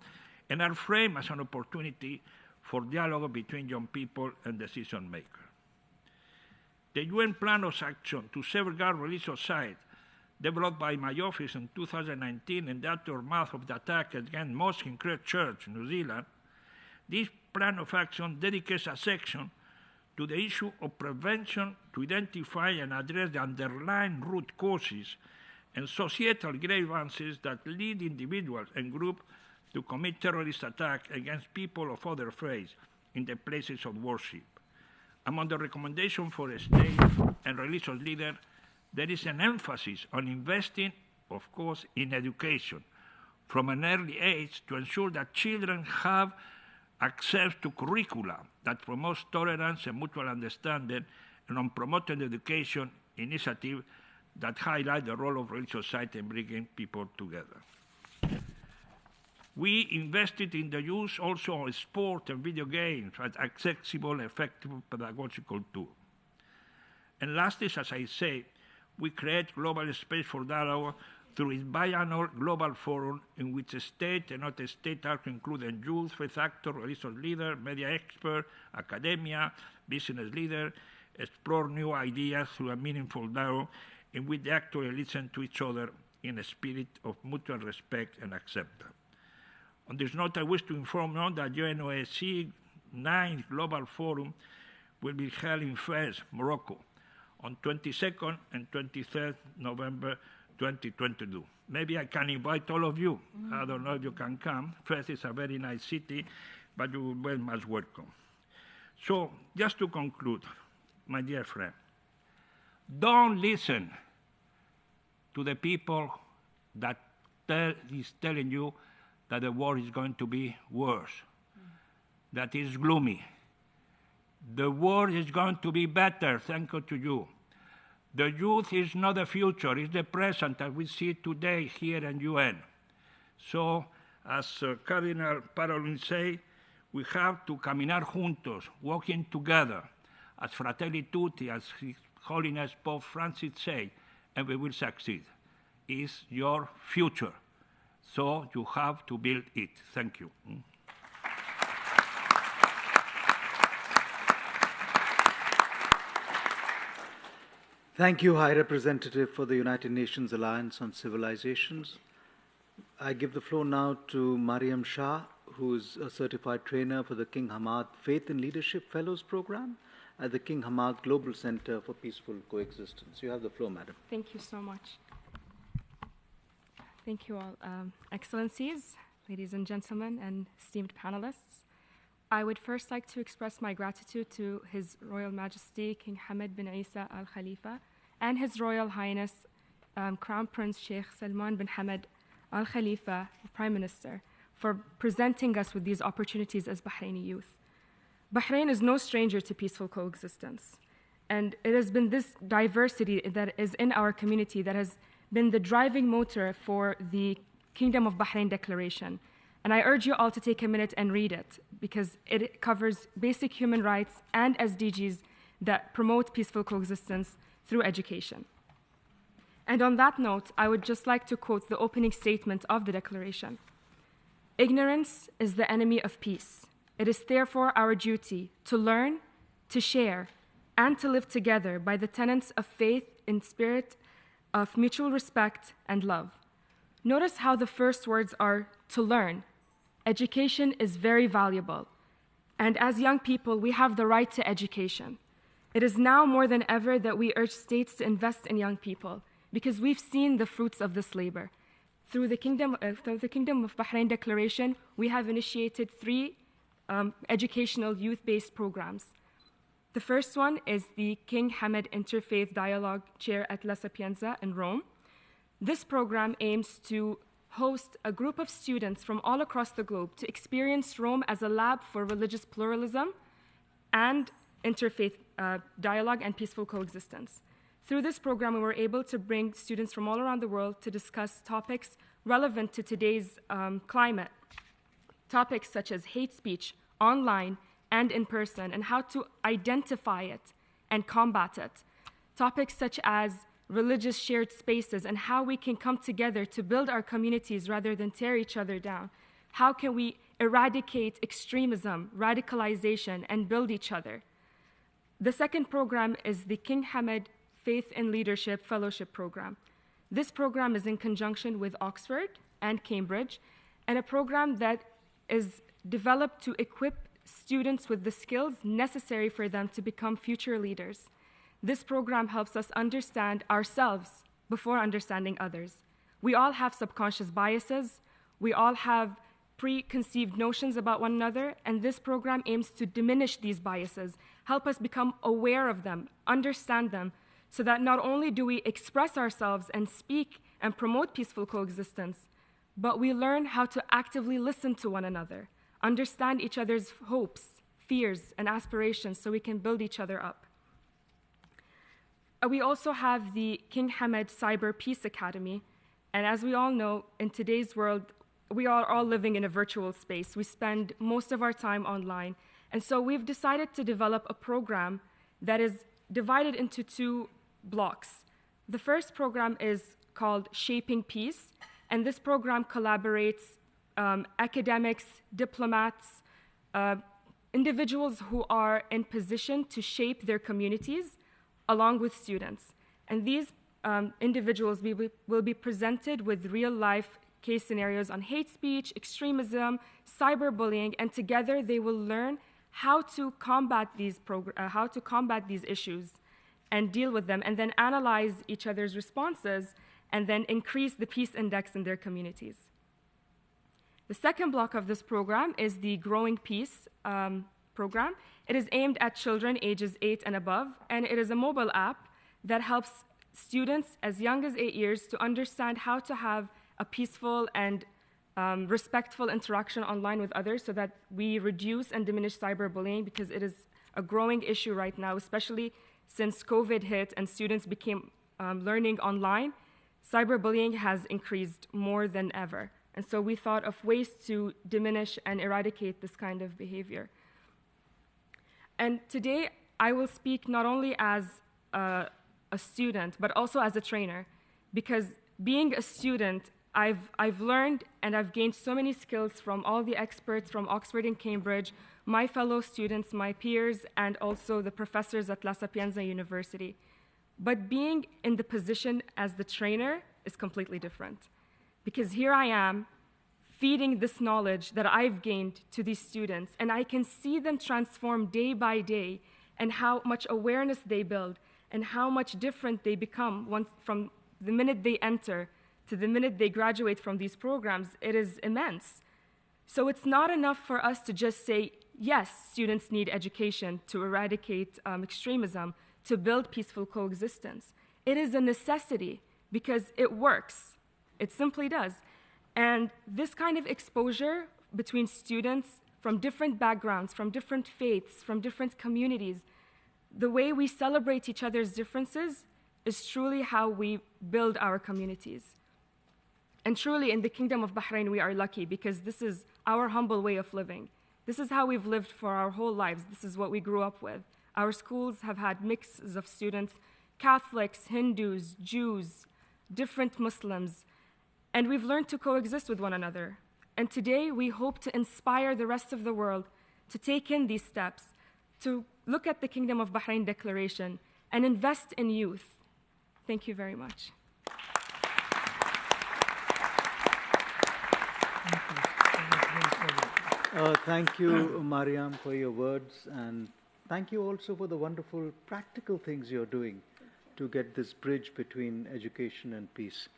and are framed as an opportunity for dialogue between young people and decision makers. The UN Plan of Action to Safeguard Religious Sites, developed by my office in 2019 in the aftermath of the attack against Mosque in Christchurch, New Zealand, this plan of action dedicates a section to the issue of prevention to identify and address the underlying root causes and societal grievances that lead individuals and groups to commit terrorist attacks against people of other faiths in the places of worship. Among the recommendations for state and religious leaders, there is an emphasis on investing, of course, in education from an early age to ensure that children have access to curricula that promotes tolerance and mutual understanding, and on promoting education initiatives that highlight the role of religious society in bringing people together. We invested in the use also of sport and video games as accessible, effective pedagogical tool. And lastly, as I say, we create global space for dialogue through its biannual global forum in which state and not state are included youth, faith actors, religious leaders, media experts, academia, business leaders, explore new ideas through a meaningful dialogue in which they actually listen to each other in a spirit of mutual respect and acceptance. On this note, I wish to inform you that UNOSC 9th Global Forum will be held in Fez, Morocco, on 22nd and 23rd November 2022. Maybe I can invite all of you. I don't know if you can come. Fez is a very nice city, but you will be very much welcome. So, just to conclude, my dear friend, don't listen to the people that is telling you that the war is going to be worse. That is gloomy. The war is going to be better, thanks to you. The youth is not the future, it's the present that we see today here in UN. So, as Cardinal Parolin say, we have to caminar juntos, walking together, as Fratelli Tutti, as His Holiness Pope Francis say, and we will succeed. It's your future. So you have to build it. Thank you. Thank you, High Representative for the United Nations Alliance on Civilizations. I give the floor now to Mariam Shah, who is a certified trainer for the King Hamad Faith and Leadership Fellows Program at the King Hamad Global Centre for Peaceful Coexistence. You have the floor, madam. Thank you so much. Thank you all. Excellencies, ladies and gentlemen, and esteemed panelists. I would first like to express my gratitude to His Royal Majesty King Hamad bin Isa Al Khalifa and His Royal Highness Crown Prince Sheikh Salman bin Hamad Al Khalifa, Prime Minister, for presenting us with these opportunities as Bahraini youth. Bahrain is no stranger to peaceful coexistence, and it has been this diversity that is in our community that has been the driving motor for the Kingdom of Bahrain Declaration. And I urge you all to take a minute and read it, because it covers basic human rights and SDGs that promote peaceful coexistence through education. And on that note, I would just like to quote the opening statement of the Declaration. Ignorance is the enemy of peace. It is therefore our duty to learn, to share, and to live together by the tenets of faith in spirit of mutual respect and love. Notice how the first words are to learn. Education is very valuable. And as young people, we have the right to education. It is now more than ever that we urge states to invest in young people because we've seen the fruits of this labor. Through the Kingdom of Bahrain Declaration, we have initiated 3 educational youth-based programs. The first one is the King Hamad Interfaith Dialogue Chair at La Sapienza in Rome. This program aims to host a group of students from all across the globe to experience Rome as a lab for religious pluralism and interfaith dialogue and peaceful coexistence. Through this program, we were able to bring students from all around the world to discuss topics relevant to today's climate, topics such as hate speech, online and in person, and how to identify it and combat it. Topics such as religious shared spaces and how we can come together to build our communities rather than tear each other down. How can we eradicate extremism, radicalization, and build each other? The second program is the King Hamad Faith and Leadership Fellowship Program. This program is in conjunction with Oxford and Cambridge, and a program that is developed to equip students with the skills necessary for them to become future leaders. This program helps us understand ourselves before understanding others. We all have subconscious biases. We all have preconceived notions about one another, and this program aims to diminish these biases, help us become aware of them, understand them, so that not only do we express ourselves and speak and promote peaceful coexistence, but we learn how to actively listen to one another, understand each other's hopes, fears, and aspirations so we can build each other up. We also have the King Hamad Cyber Peace Academy, and as we all know, in today's world, we are all living in a virtual space. We spend most of our time online, and so we've decided to develop a program that is divided into 2 blocks. The first program is called Shaping Peace, and this program collaborates academics, diplomats, individuals who are in position to shape their communities along with students. And these individuals will be presented with real-life case scenarios on hate speech, extremism, cyberbullying, and together they will learn how to combat these issues and deal with them, and then analyze each other's responses, and then increase the peace index in their communities. The second block of this program is the Growing Peace program. It is aimed at children ages 8 and above, and it is a mobile app that helps students as young as 8 years to understand how to have a peaceful and respectful interaction online with others so that we reduce and diminish cyberbullying, because it is a growing issue right now, especially since COVID hit and students became learning online. Cyberbullying has increased more than ever. And so we thought of ways to diminish and eradicate this kind of behavior. And today, I will speak not only as a student, but also as a trainer, because being a student, I've learned and I've gained so many skills from all the experts from Oxford and Cambridge, my fellow students, my peers, and also the professors at La Sapienza University. But being in the position as the trainer is completely different, because here I am feeding this knowledge that I've gained to these students, and I can see them transform day by day, and how much awareness they build, and how much different they become once from the minute they enter to the minute they graduate from these programs. It is immense. So it's not enough for us to just say, yes, students need education to eradicate extremism, to build peaceful coexistence. It is a necessity because it works. It simply does. And this kind of exposure between students from different backgrounds, from different faiths, from different communities, the way we celebrate each other's differences is truly how we build our communities. And truly, in the Kingdom of Bahrain, we are lucky because this is our humble way of living. This is how we've lived for our whole lives. This is what we grew up with. Our schools have had mixes of students, Catholics, Hindus, Jews, different Muslims, and we've learned to coexist with one another. And today, we hope to inspire the rest of the world to take in these steps, to look at the Kingdom of Bahrain Declaration and invest in youth. Thank you very much. Thank you, Mariam, for your words, and thank you also for the wonderful practical things you're doing to get this bridge between education and peace.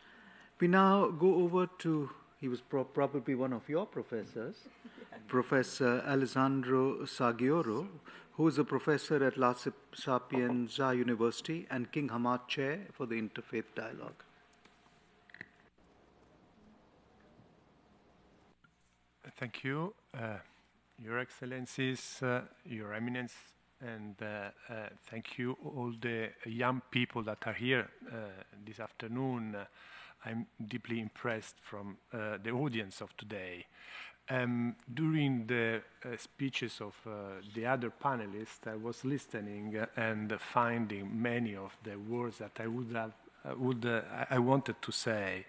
We now go over to, he was probably one of your professors, Professor Alessandro Saggioro, who is a professor at La Sapienza University and King Hamad Chair for the Interfaith Dialogue. Thank you, Your Excellencies, Your Eminence, and thank you all the young people that are here this afternoon. I'm deeply impressed from the audience of today. During the speeches of the other panelists, I was listening and finding many of the words that I wanted to say,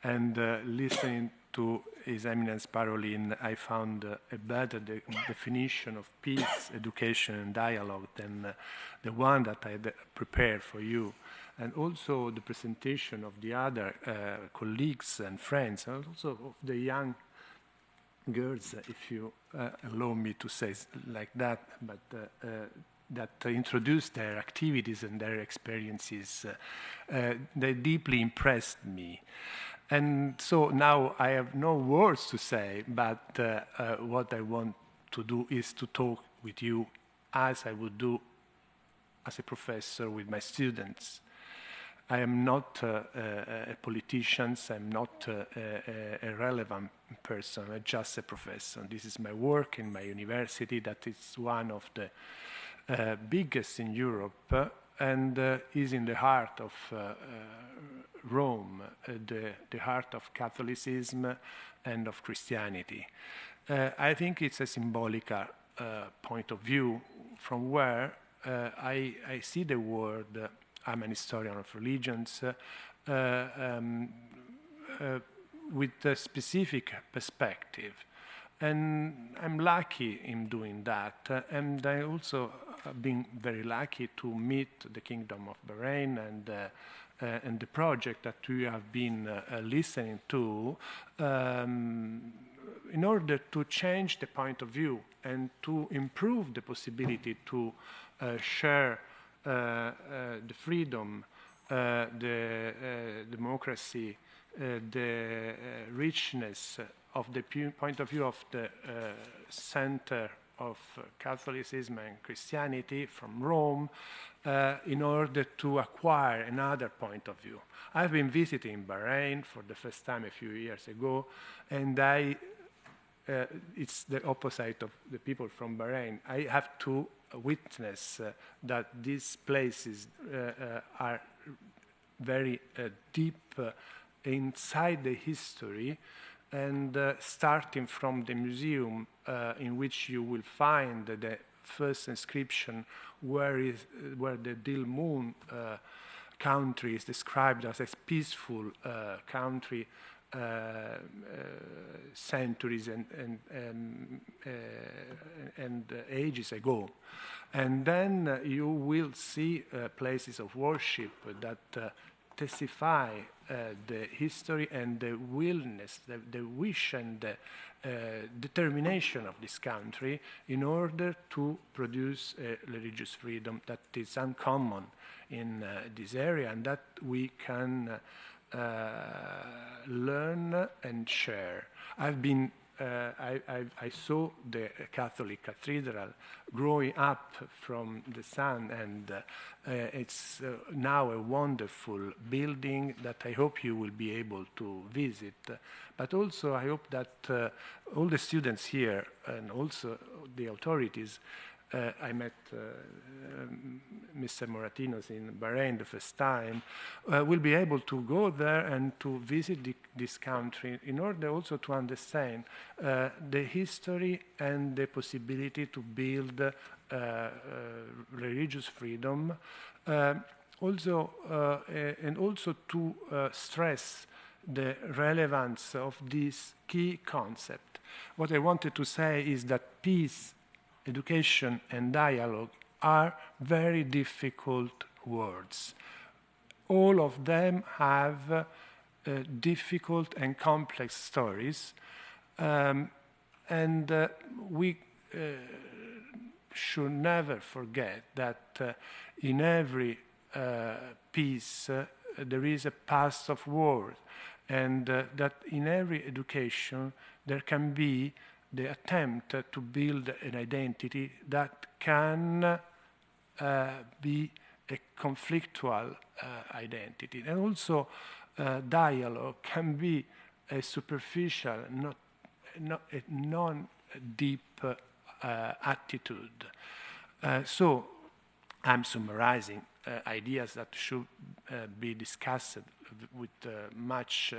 and listening to His Eminence Parolin, I found a better definition of peace, education, and dialogue than the one that I prepared for you. And also the presentation of the other colleagues and friends, and also of the young girls, if you allow me to say like that, but that introduced their activities and their experiences. They deeply impressed me. And so now I have no words to say, but what I want to do is to talk with you as I would do as a professor with my students. I am not a politician, I'm not a relevant person, I'm just a professor. This is my work in my university, that is one of the biggest in Europe, and is in the heart of Rome, the heart of Catholicism and of Christianity. I think it's a symbolic point of view from where I see the world. I'm an historian of religions with a specific perspective. And I'm lucky in doing that. And I also have been very lucky to meet the Kingdom of Bahrain and the project that we have been listening to in order to change the point of view and to improve the possibility to share the freedom, the democracy, the richness of the point of view of the center of Catholicism and Christianity from Rome in order to acquire another point of view. I've been visiting Bahrain for the first time a few years ago, and it's the opposite of the people from Bahrain. I have to witness that these places are very deep inside the history, and starting from the museum in which you will find the first inscription where the Dilmun country is described as a peaceful country centuries and ages ago. And then you will see places of worship that testify the history and the willingness, the wish and the determination of this country in order to produce a religious freedom that is uncommon in this area, and that we can learn and share. I saw the Catholic Cathedral growing up from the sun, and it's now a wonderful building that I hope you will be able to visit. But also I hope that all the students here and also the authorities, I met Mr. Moratinos in Bahrain the first time, will be able to go there and to visit this country in order also to understand the history and the possibility to build religious freedom, and also to stress the relevance of this key concept. What I wanted to say is that peace, education, and dialogue are very difficult words. All of them have difficult and complex stories, and And we should never forget that in every peace there is a past of war, and that in every education there can be the attempt to build an identity that can be a conflictual identity. And also dialogue can be a superficial, not a non-deep attitude. So I'm summarizing ideas that should be discussed with much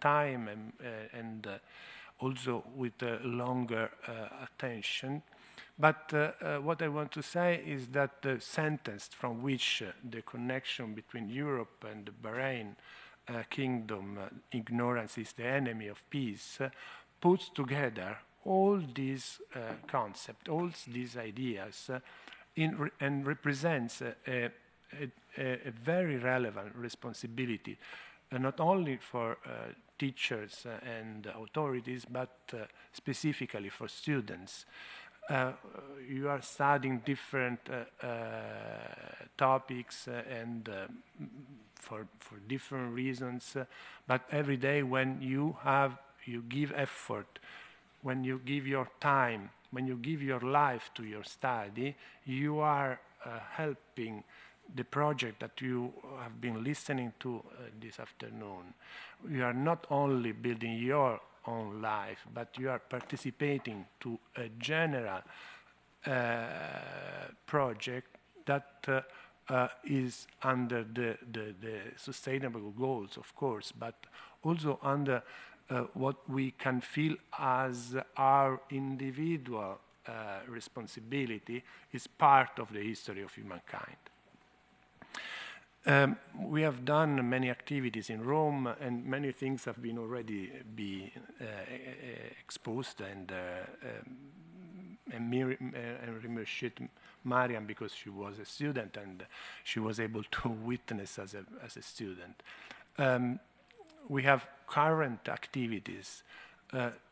time and also with longer attention. But what I want to say is that the sentence from which the connection between Europe and the Bahrain kingdom, ignorance is the enemy of peace, puts together all these concepts, all these ideas, and represents a very relevant responsibility, not only for teachers and authorities, but specifically for students. You are studying different topics and for different reasons, but every day when you give effort, when you give your time, when you give your life to your study, you are helping the project that you have been listening to this afternoon. You are not only building your own life, but you are participating to a general project that is under the sustainable goals, of course, but also under what we can feel as our individual responsibility is part of the history of humankind. We have done many activities in Rome, and many things have been already exposed, and remerciate Mariam because she was a student and she was able to witness as a student. We have current activities,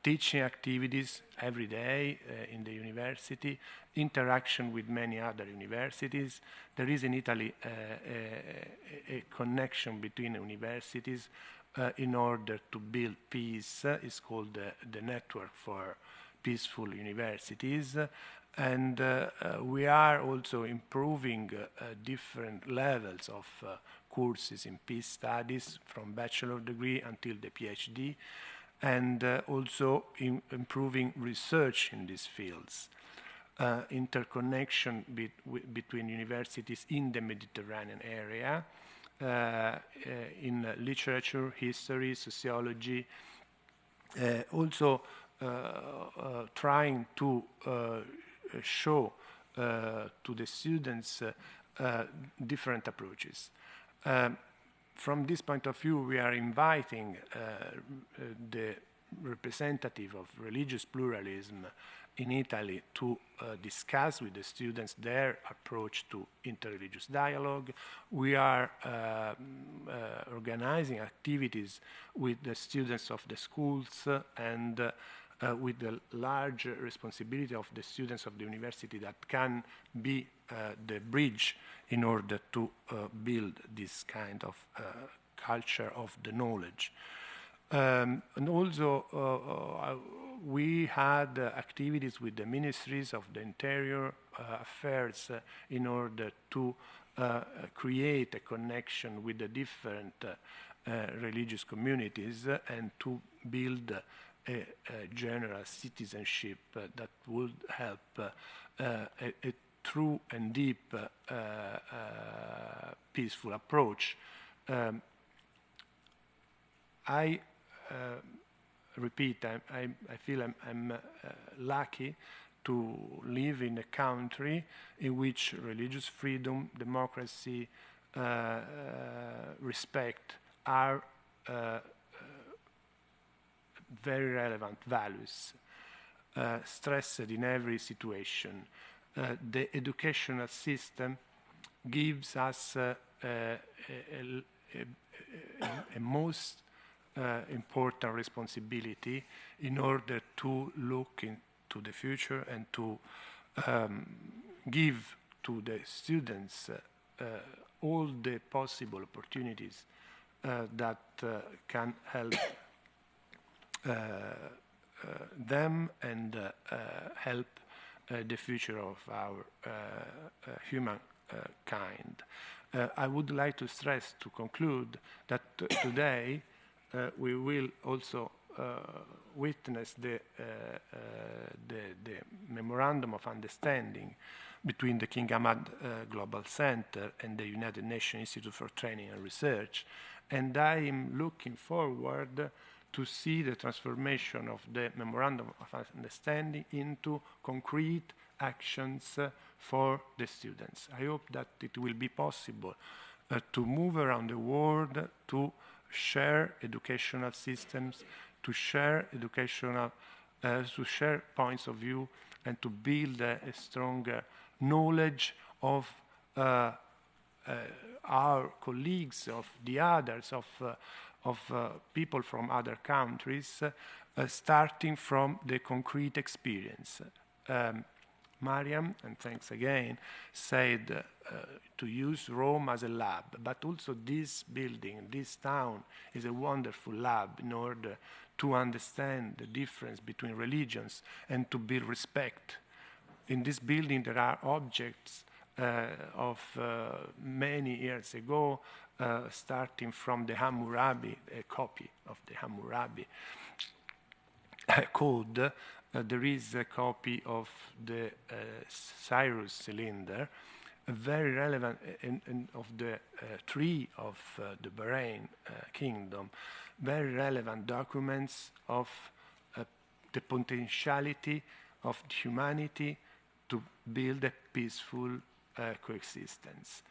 teaching activities every day in the university, interaction with many other universities. There is in Italy a connection between universities in order to build peace. It's called the Network for Peaceful Universities. And we are also improving different levels of courses in peace studies from bachelor degree until the PhD, and also improving research in these fields. Interconnection between universities in the Mediterranean area, in literature, history, sociology, also trying to show to the students different approaches. From this point of view, we are inviting the representative of religious pluralism in Italy to discuss with the students their approach to interreligious dialogue. We are organizing activities with the students of the schools and with the large responsibility of the students of the university that can be the bridge in order to build this kind of culture of the knowledge. And also we had activities with the ministries of the interior affairs in order to create a connection with the different religious communities and to build a general citizenship that would help a true and deep peaceful approach. I repeat, I feel I'm lucky to live in a country in which religious freedom, democracy, respect are very relevant values, stressed in every situation. The educational system gives us a most important responsibility in order to look into the future and to give to the students all the possible opportunities that can help them and help the future of our human kind. I would like to stress, to conclude, that today we will also witness the memorandum of understanding between the King Hamad Global Centre and the United Nations Institute for Training and Research, and I am looking forward to see the transformation of the memorandum of understanding into concrete actions for the students. I hope that it will be possible to move around the world, to share educational systems, to share to share points of view, and to build a stronger knowledge of our colleagues, of the others, of people from other countries, starting from the concrete experience. Mariam, and thanks again, said to use Rome as a lab, but also this building, this town, is a wonderful lab in order to understand the difference between religions and to build respect. In this building there are objects of many years ago, starting from the Hammurabi, a copy of the Hammurabi code. There is a copy of the Cyrus cylinder, very relevant, and of the tree of the Bahrain kingdom, very relevant documents of the potentiality of humanity to build a peaceful coexistence.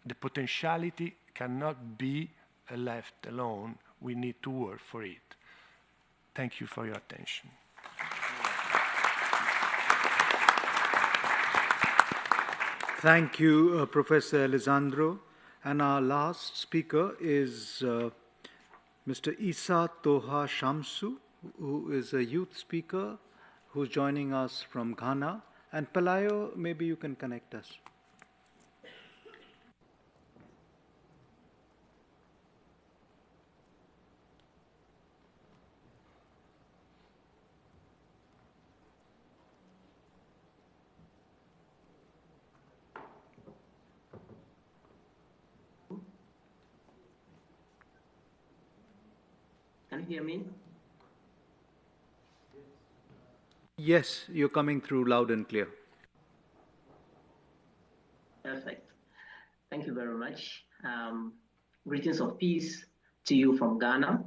The potentiality cannot be left alone. We need to work for it. Thank you for your attention. Thank you, Professor Alessandro. And our last speaker is Mr. Isa Toha Shamsu, who is a youth speaker who's joining us from Ghana. And Pelayo, maybe you can connect us. Can you hear me? Yes, you're coming through loud and clear. Perfect. Thank you very much. Greetings of peace to you from Ghana.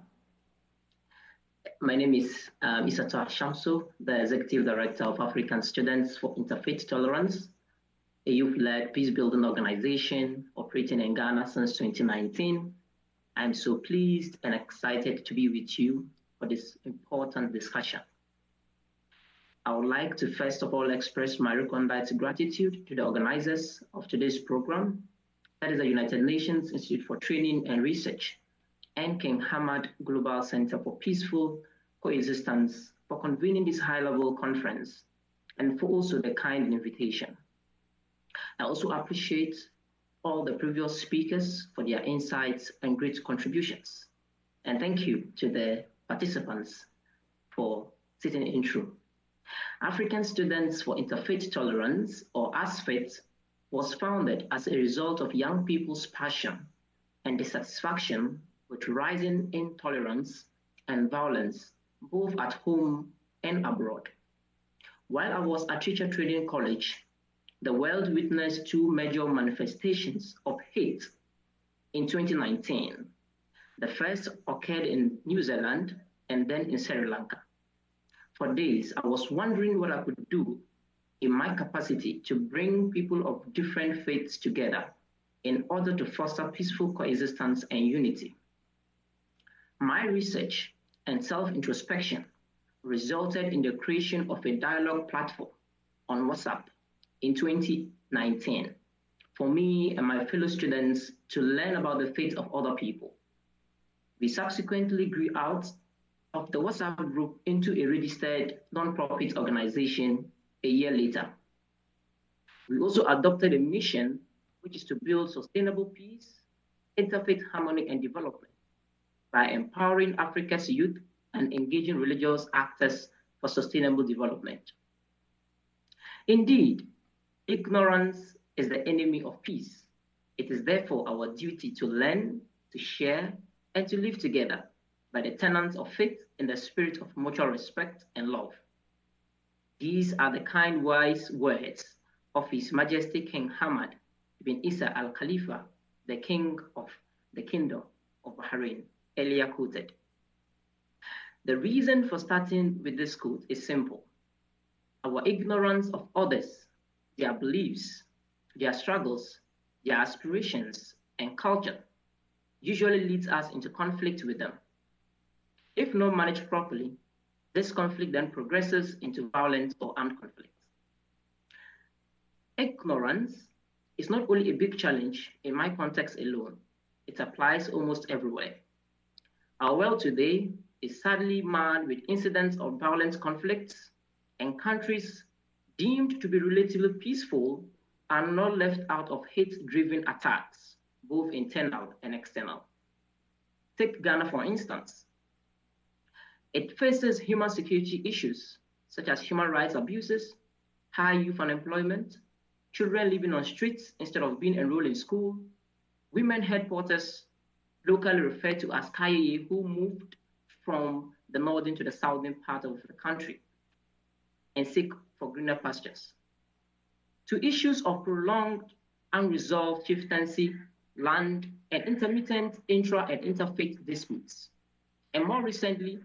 My name is Isa Toha Shamsu, the Executive Director of African Students for Interfaith Tolerance, a youth-led peace-building organization operating in Ghana since 2019. I'm so pleased and excited to be with you for this important discussion. I would like to first of all express my recondite gratitude to the organizers of today's program, that is the United Nations Institute for Training and Research, and King Hamad Global Centre for Peaceful Coexistence for convening this high-level conference and for also the kind invitation. I also appreciate all the previous speakers for their insights and great contributions. And thank you to the participants for sitting in through. African Students for Interfaith Tolerance, or ASFIT, was founded as a result of young people's passion and dissatisfaction with rising intolerance and violence, both at home and abroad. While I was at Teacher Training College, the world witnessed two major manifestations of hate in 2019. The first occurred in New Zealand and then in Sri Lanka. For days, I was wondering what I could do in my capacity to bring people of different faiths together in order to foster peaceful coexistence and unity. My research and self-introspection resulted in the creation of a dialogue platform on WhatsApp in 2019 for me and my fellow students to learn about the faith of other people. We subsequently grew out of the WhatsApp group into a registered non-profit organization a year later. We also adopted a mission, which is to build sustainable peace, interfaith harmony, and development by empowering Africa's youth and engaging religious actors for sustainable development. Indeed, ignorance is the enemy of peace. It is therefore our duty to learn, to share, and to live together by the tenets of faith in the spirit of mutual respect and love. These are the kind, wise words of His Majesty King Hamad bin Isa Al Khalifa, the King of the Kingdom of Bahrain, earlier quoted. The reason for starting with this quote is simple. Our ignorance of others, their beliefs, their struggles, their aspirations, and culture usually leads us into conflict with them. If not managed properly, this conflict then progresses into violent or armed conflict. Ignorance is not only a big challenge in my context alone, it applies almost everywhere. Our world today is sadly marred with incidents of violent conflicts, and countries deemed to be relatively peaceful are not left out of hate-driven attacks, both internal and external. Take Ghana, for instance. It faces human security issues, such as human rights abuses, high youth unemployment, children living on streets instead of being enrolled in school, women headquarters, locally referred to as Kayeye, who moved from the northern to the southern part of the country and seek for greener pastures, to issues of prolonged unresolved chieftaincy, land, and intermittent intra and interfaith disputes, and more recently,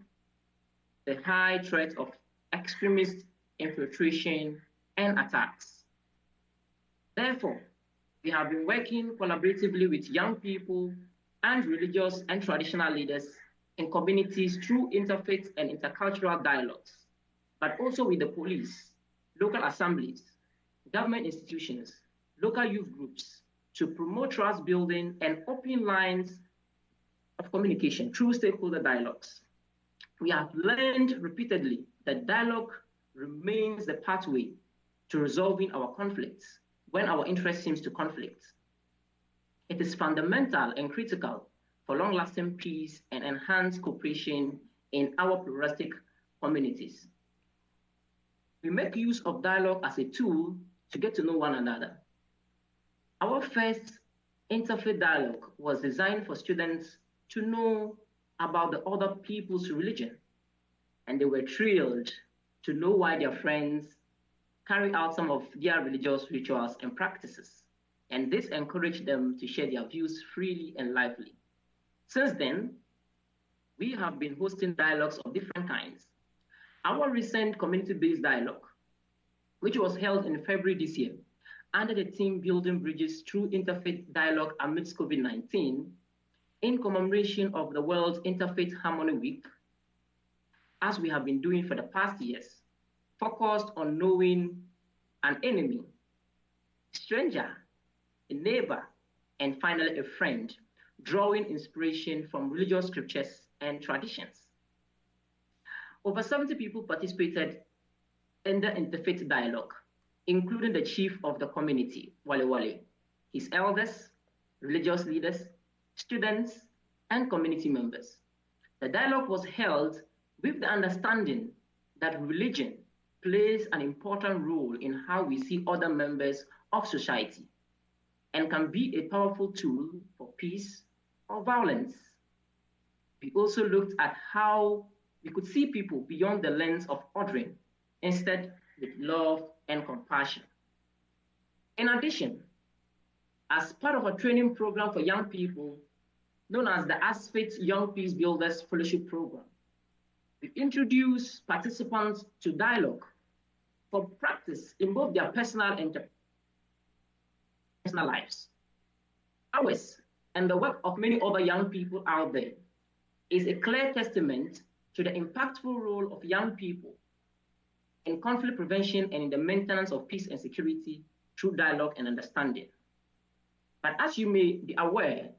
the high threat of extremist infiltration and attacks. Therefore, we have been working collaboratively with young people and religious and traditional leaders in communities through interfaith and intercultural dialogues, but also with the police, local assemblies, government institutions, local youth groups to promote trust building and open lines of communication through stakeholder dialogues. We have learned repeatedly that dialogue remains the pathway to resolving our conflicts when our interest seems to conflict. It is fundamental and critical for long-lasting peace and enhanced cooperation in our pluralistic communities. We make use of dialogue as a tool to get to know one another. Our first interfaith dialogue was designed for students to know about the other people's religion, and they were thrilled to know why their friends carry out some of their religious rituals and practices, and this encouraged them to share their views freely and lively. Since then, we have been hosting dialogues of different kinds. Our recent community-based dialogue, which was held in February this year, under the theme Building Bridges Through Interfaith Dialogue Amidst COVID-19, in commemoration of the World Interfaith Harmony Week, as we have been doing for the past years, focused on knowing an enemy, stranger, a neighbor, and finally a friend, drawing inspiration from religious scriptures and traditions. Over 70 people participated in the interfaith dialogue, including the chief of the community, Wale Wale, his elders, religious leaders, students, and community members. The dialogue was held with the understanding that religion plays an important role in how we see other members of society and can be a powerful tool for peace or violence. We also looked at how we could see people beyond the lens of ordering, instead with love and compassion. In addition, as part of a training program for young people known as the ASFIT Young Peace Builders Fellowship Program, we introduced participants to dialogue for practice in both their personal and personal lives. Ours and the work of many other young people out there is a clear testament to the impactful role of young people in conflict prevention and in the maintenance of peace and security through dialogue and understanding. But as you may be aware,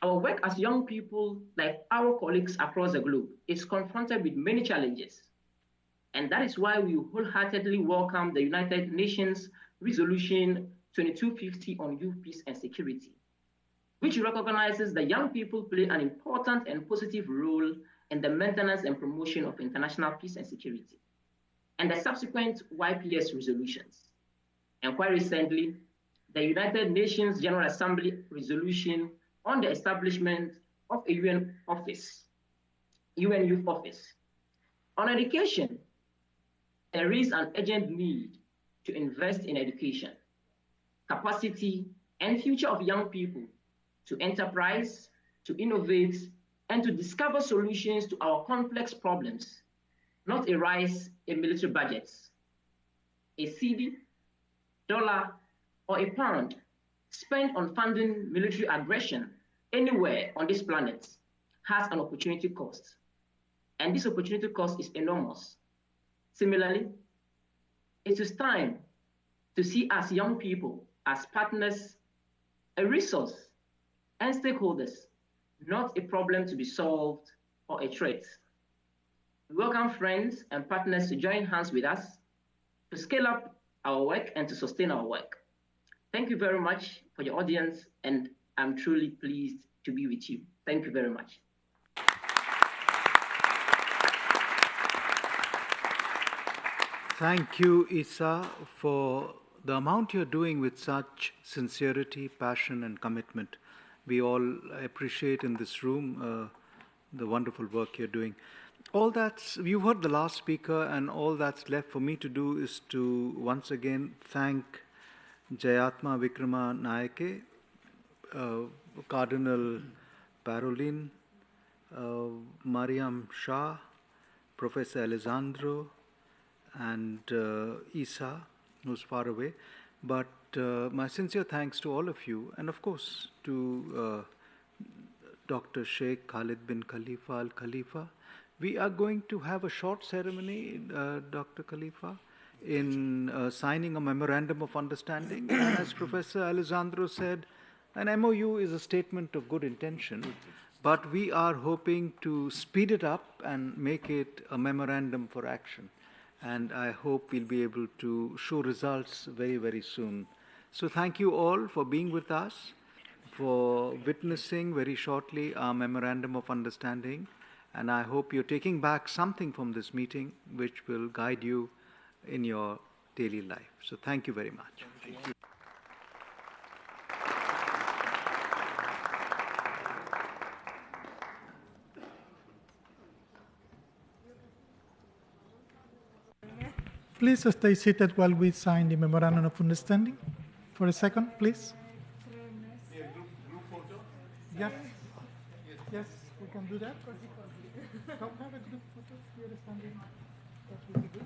Our work as young people, like our colleagues across the globe, is confronted with many challenges. And that is why we wholeheartedly welcome the United Nations Resolution 2250 on youth, peace, and security, which recognizes that young people play an important and positive role in the maintenance and promotion of international peace and security, and the subsequent YPS resolutions. And quite recently, the United Nations General Assembly resolution on the establishment of a UN Youth Office. On education, there is an urgent need to invest in education, capacity, and future of young people to enterprise, to innovate, and to discover solutions to our complex problems, not a rise in military budgets. A cedi, dollar, or a pound spent on funding military aggression anywhere on this planet has an opportunity cost. And this opportunity cost is enormous. Similarly, it is time to see us young people as partners, a resource, and stakeholders, not a problem to be solved or a threat. We welcome friends and partners to join hands with us to scale up our work and to sustain our work. Thank you very much for your audience, and I'm truly pleased to be with you. Thank you very much. Thank you, Isa, for the amount you're doing with such sincerity, passion, and commitment. We all appreciate in this room the wonderful work you're doing. You've heard the last speaker, and all that's left for me to do is to once again thank Jayatma Vikrama Nayake, Cardinal Parolin, Mariam Shah, Professor Alessandro, and Isa, who's far away. But my sincere thanks to all of you, and of course to Dr. Sheikh Khalid bin Khalifa Al Khalifa. We are going to have a short ceremony, Dr. Khalifa, in signing a memorandum of understanding. And as Professor Alessandro said, an MOU is a statement of good intention, but we are hoping to speed it up and make it a memorandum for action. And I hope we'll be able to show results very, very soon. So thank you all for being with us, for witnessing very shortly our memorandum of understanding. And I hope you're taking back something from this meeting which will guide you in your daily life. So thank you very much. Thank you. Please stay seated while we sign the memorandum of understanding. For a second, please. Yes. Yes, we can do that. Come have a group photo here standing. That will be good.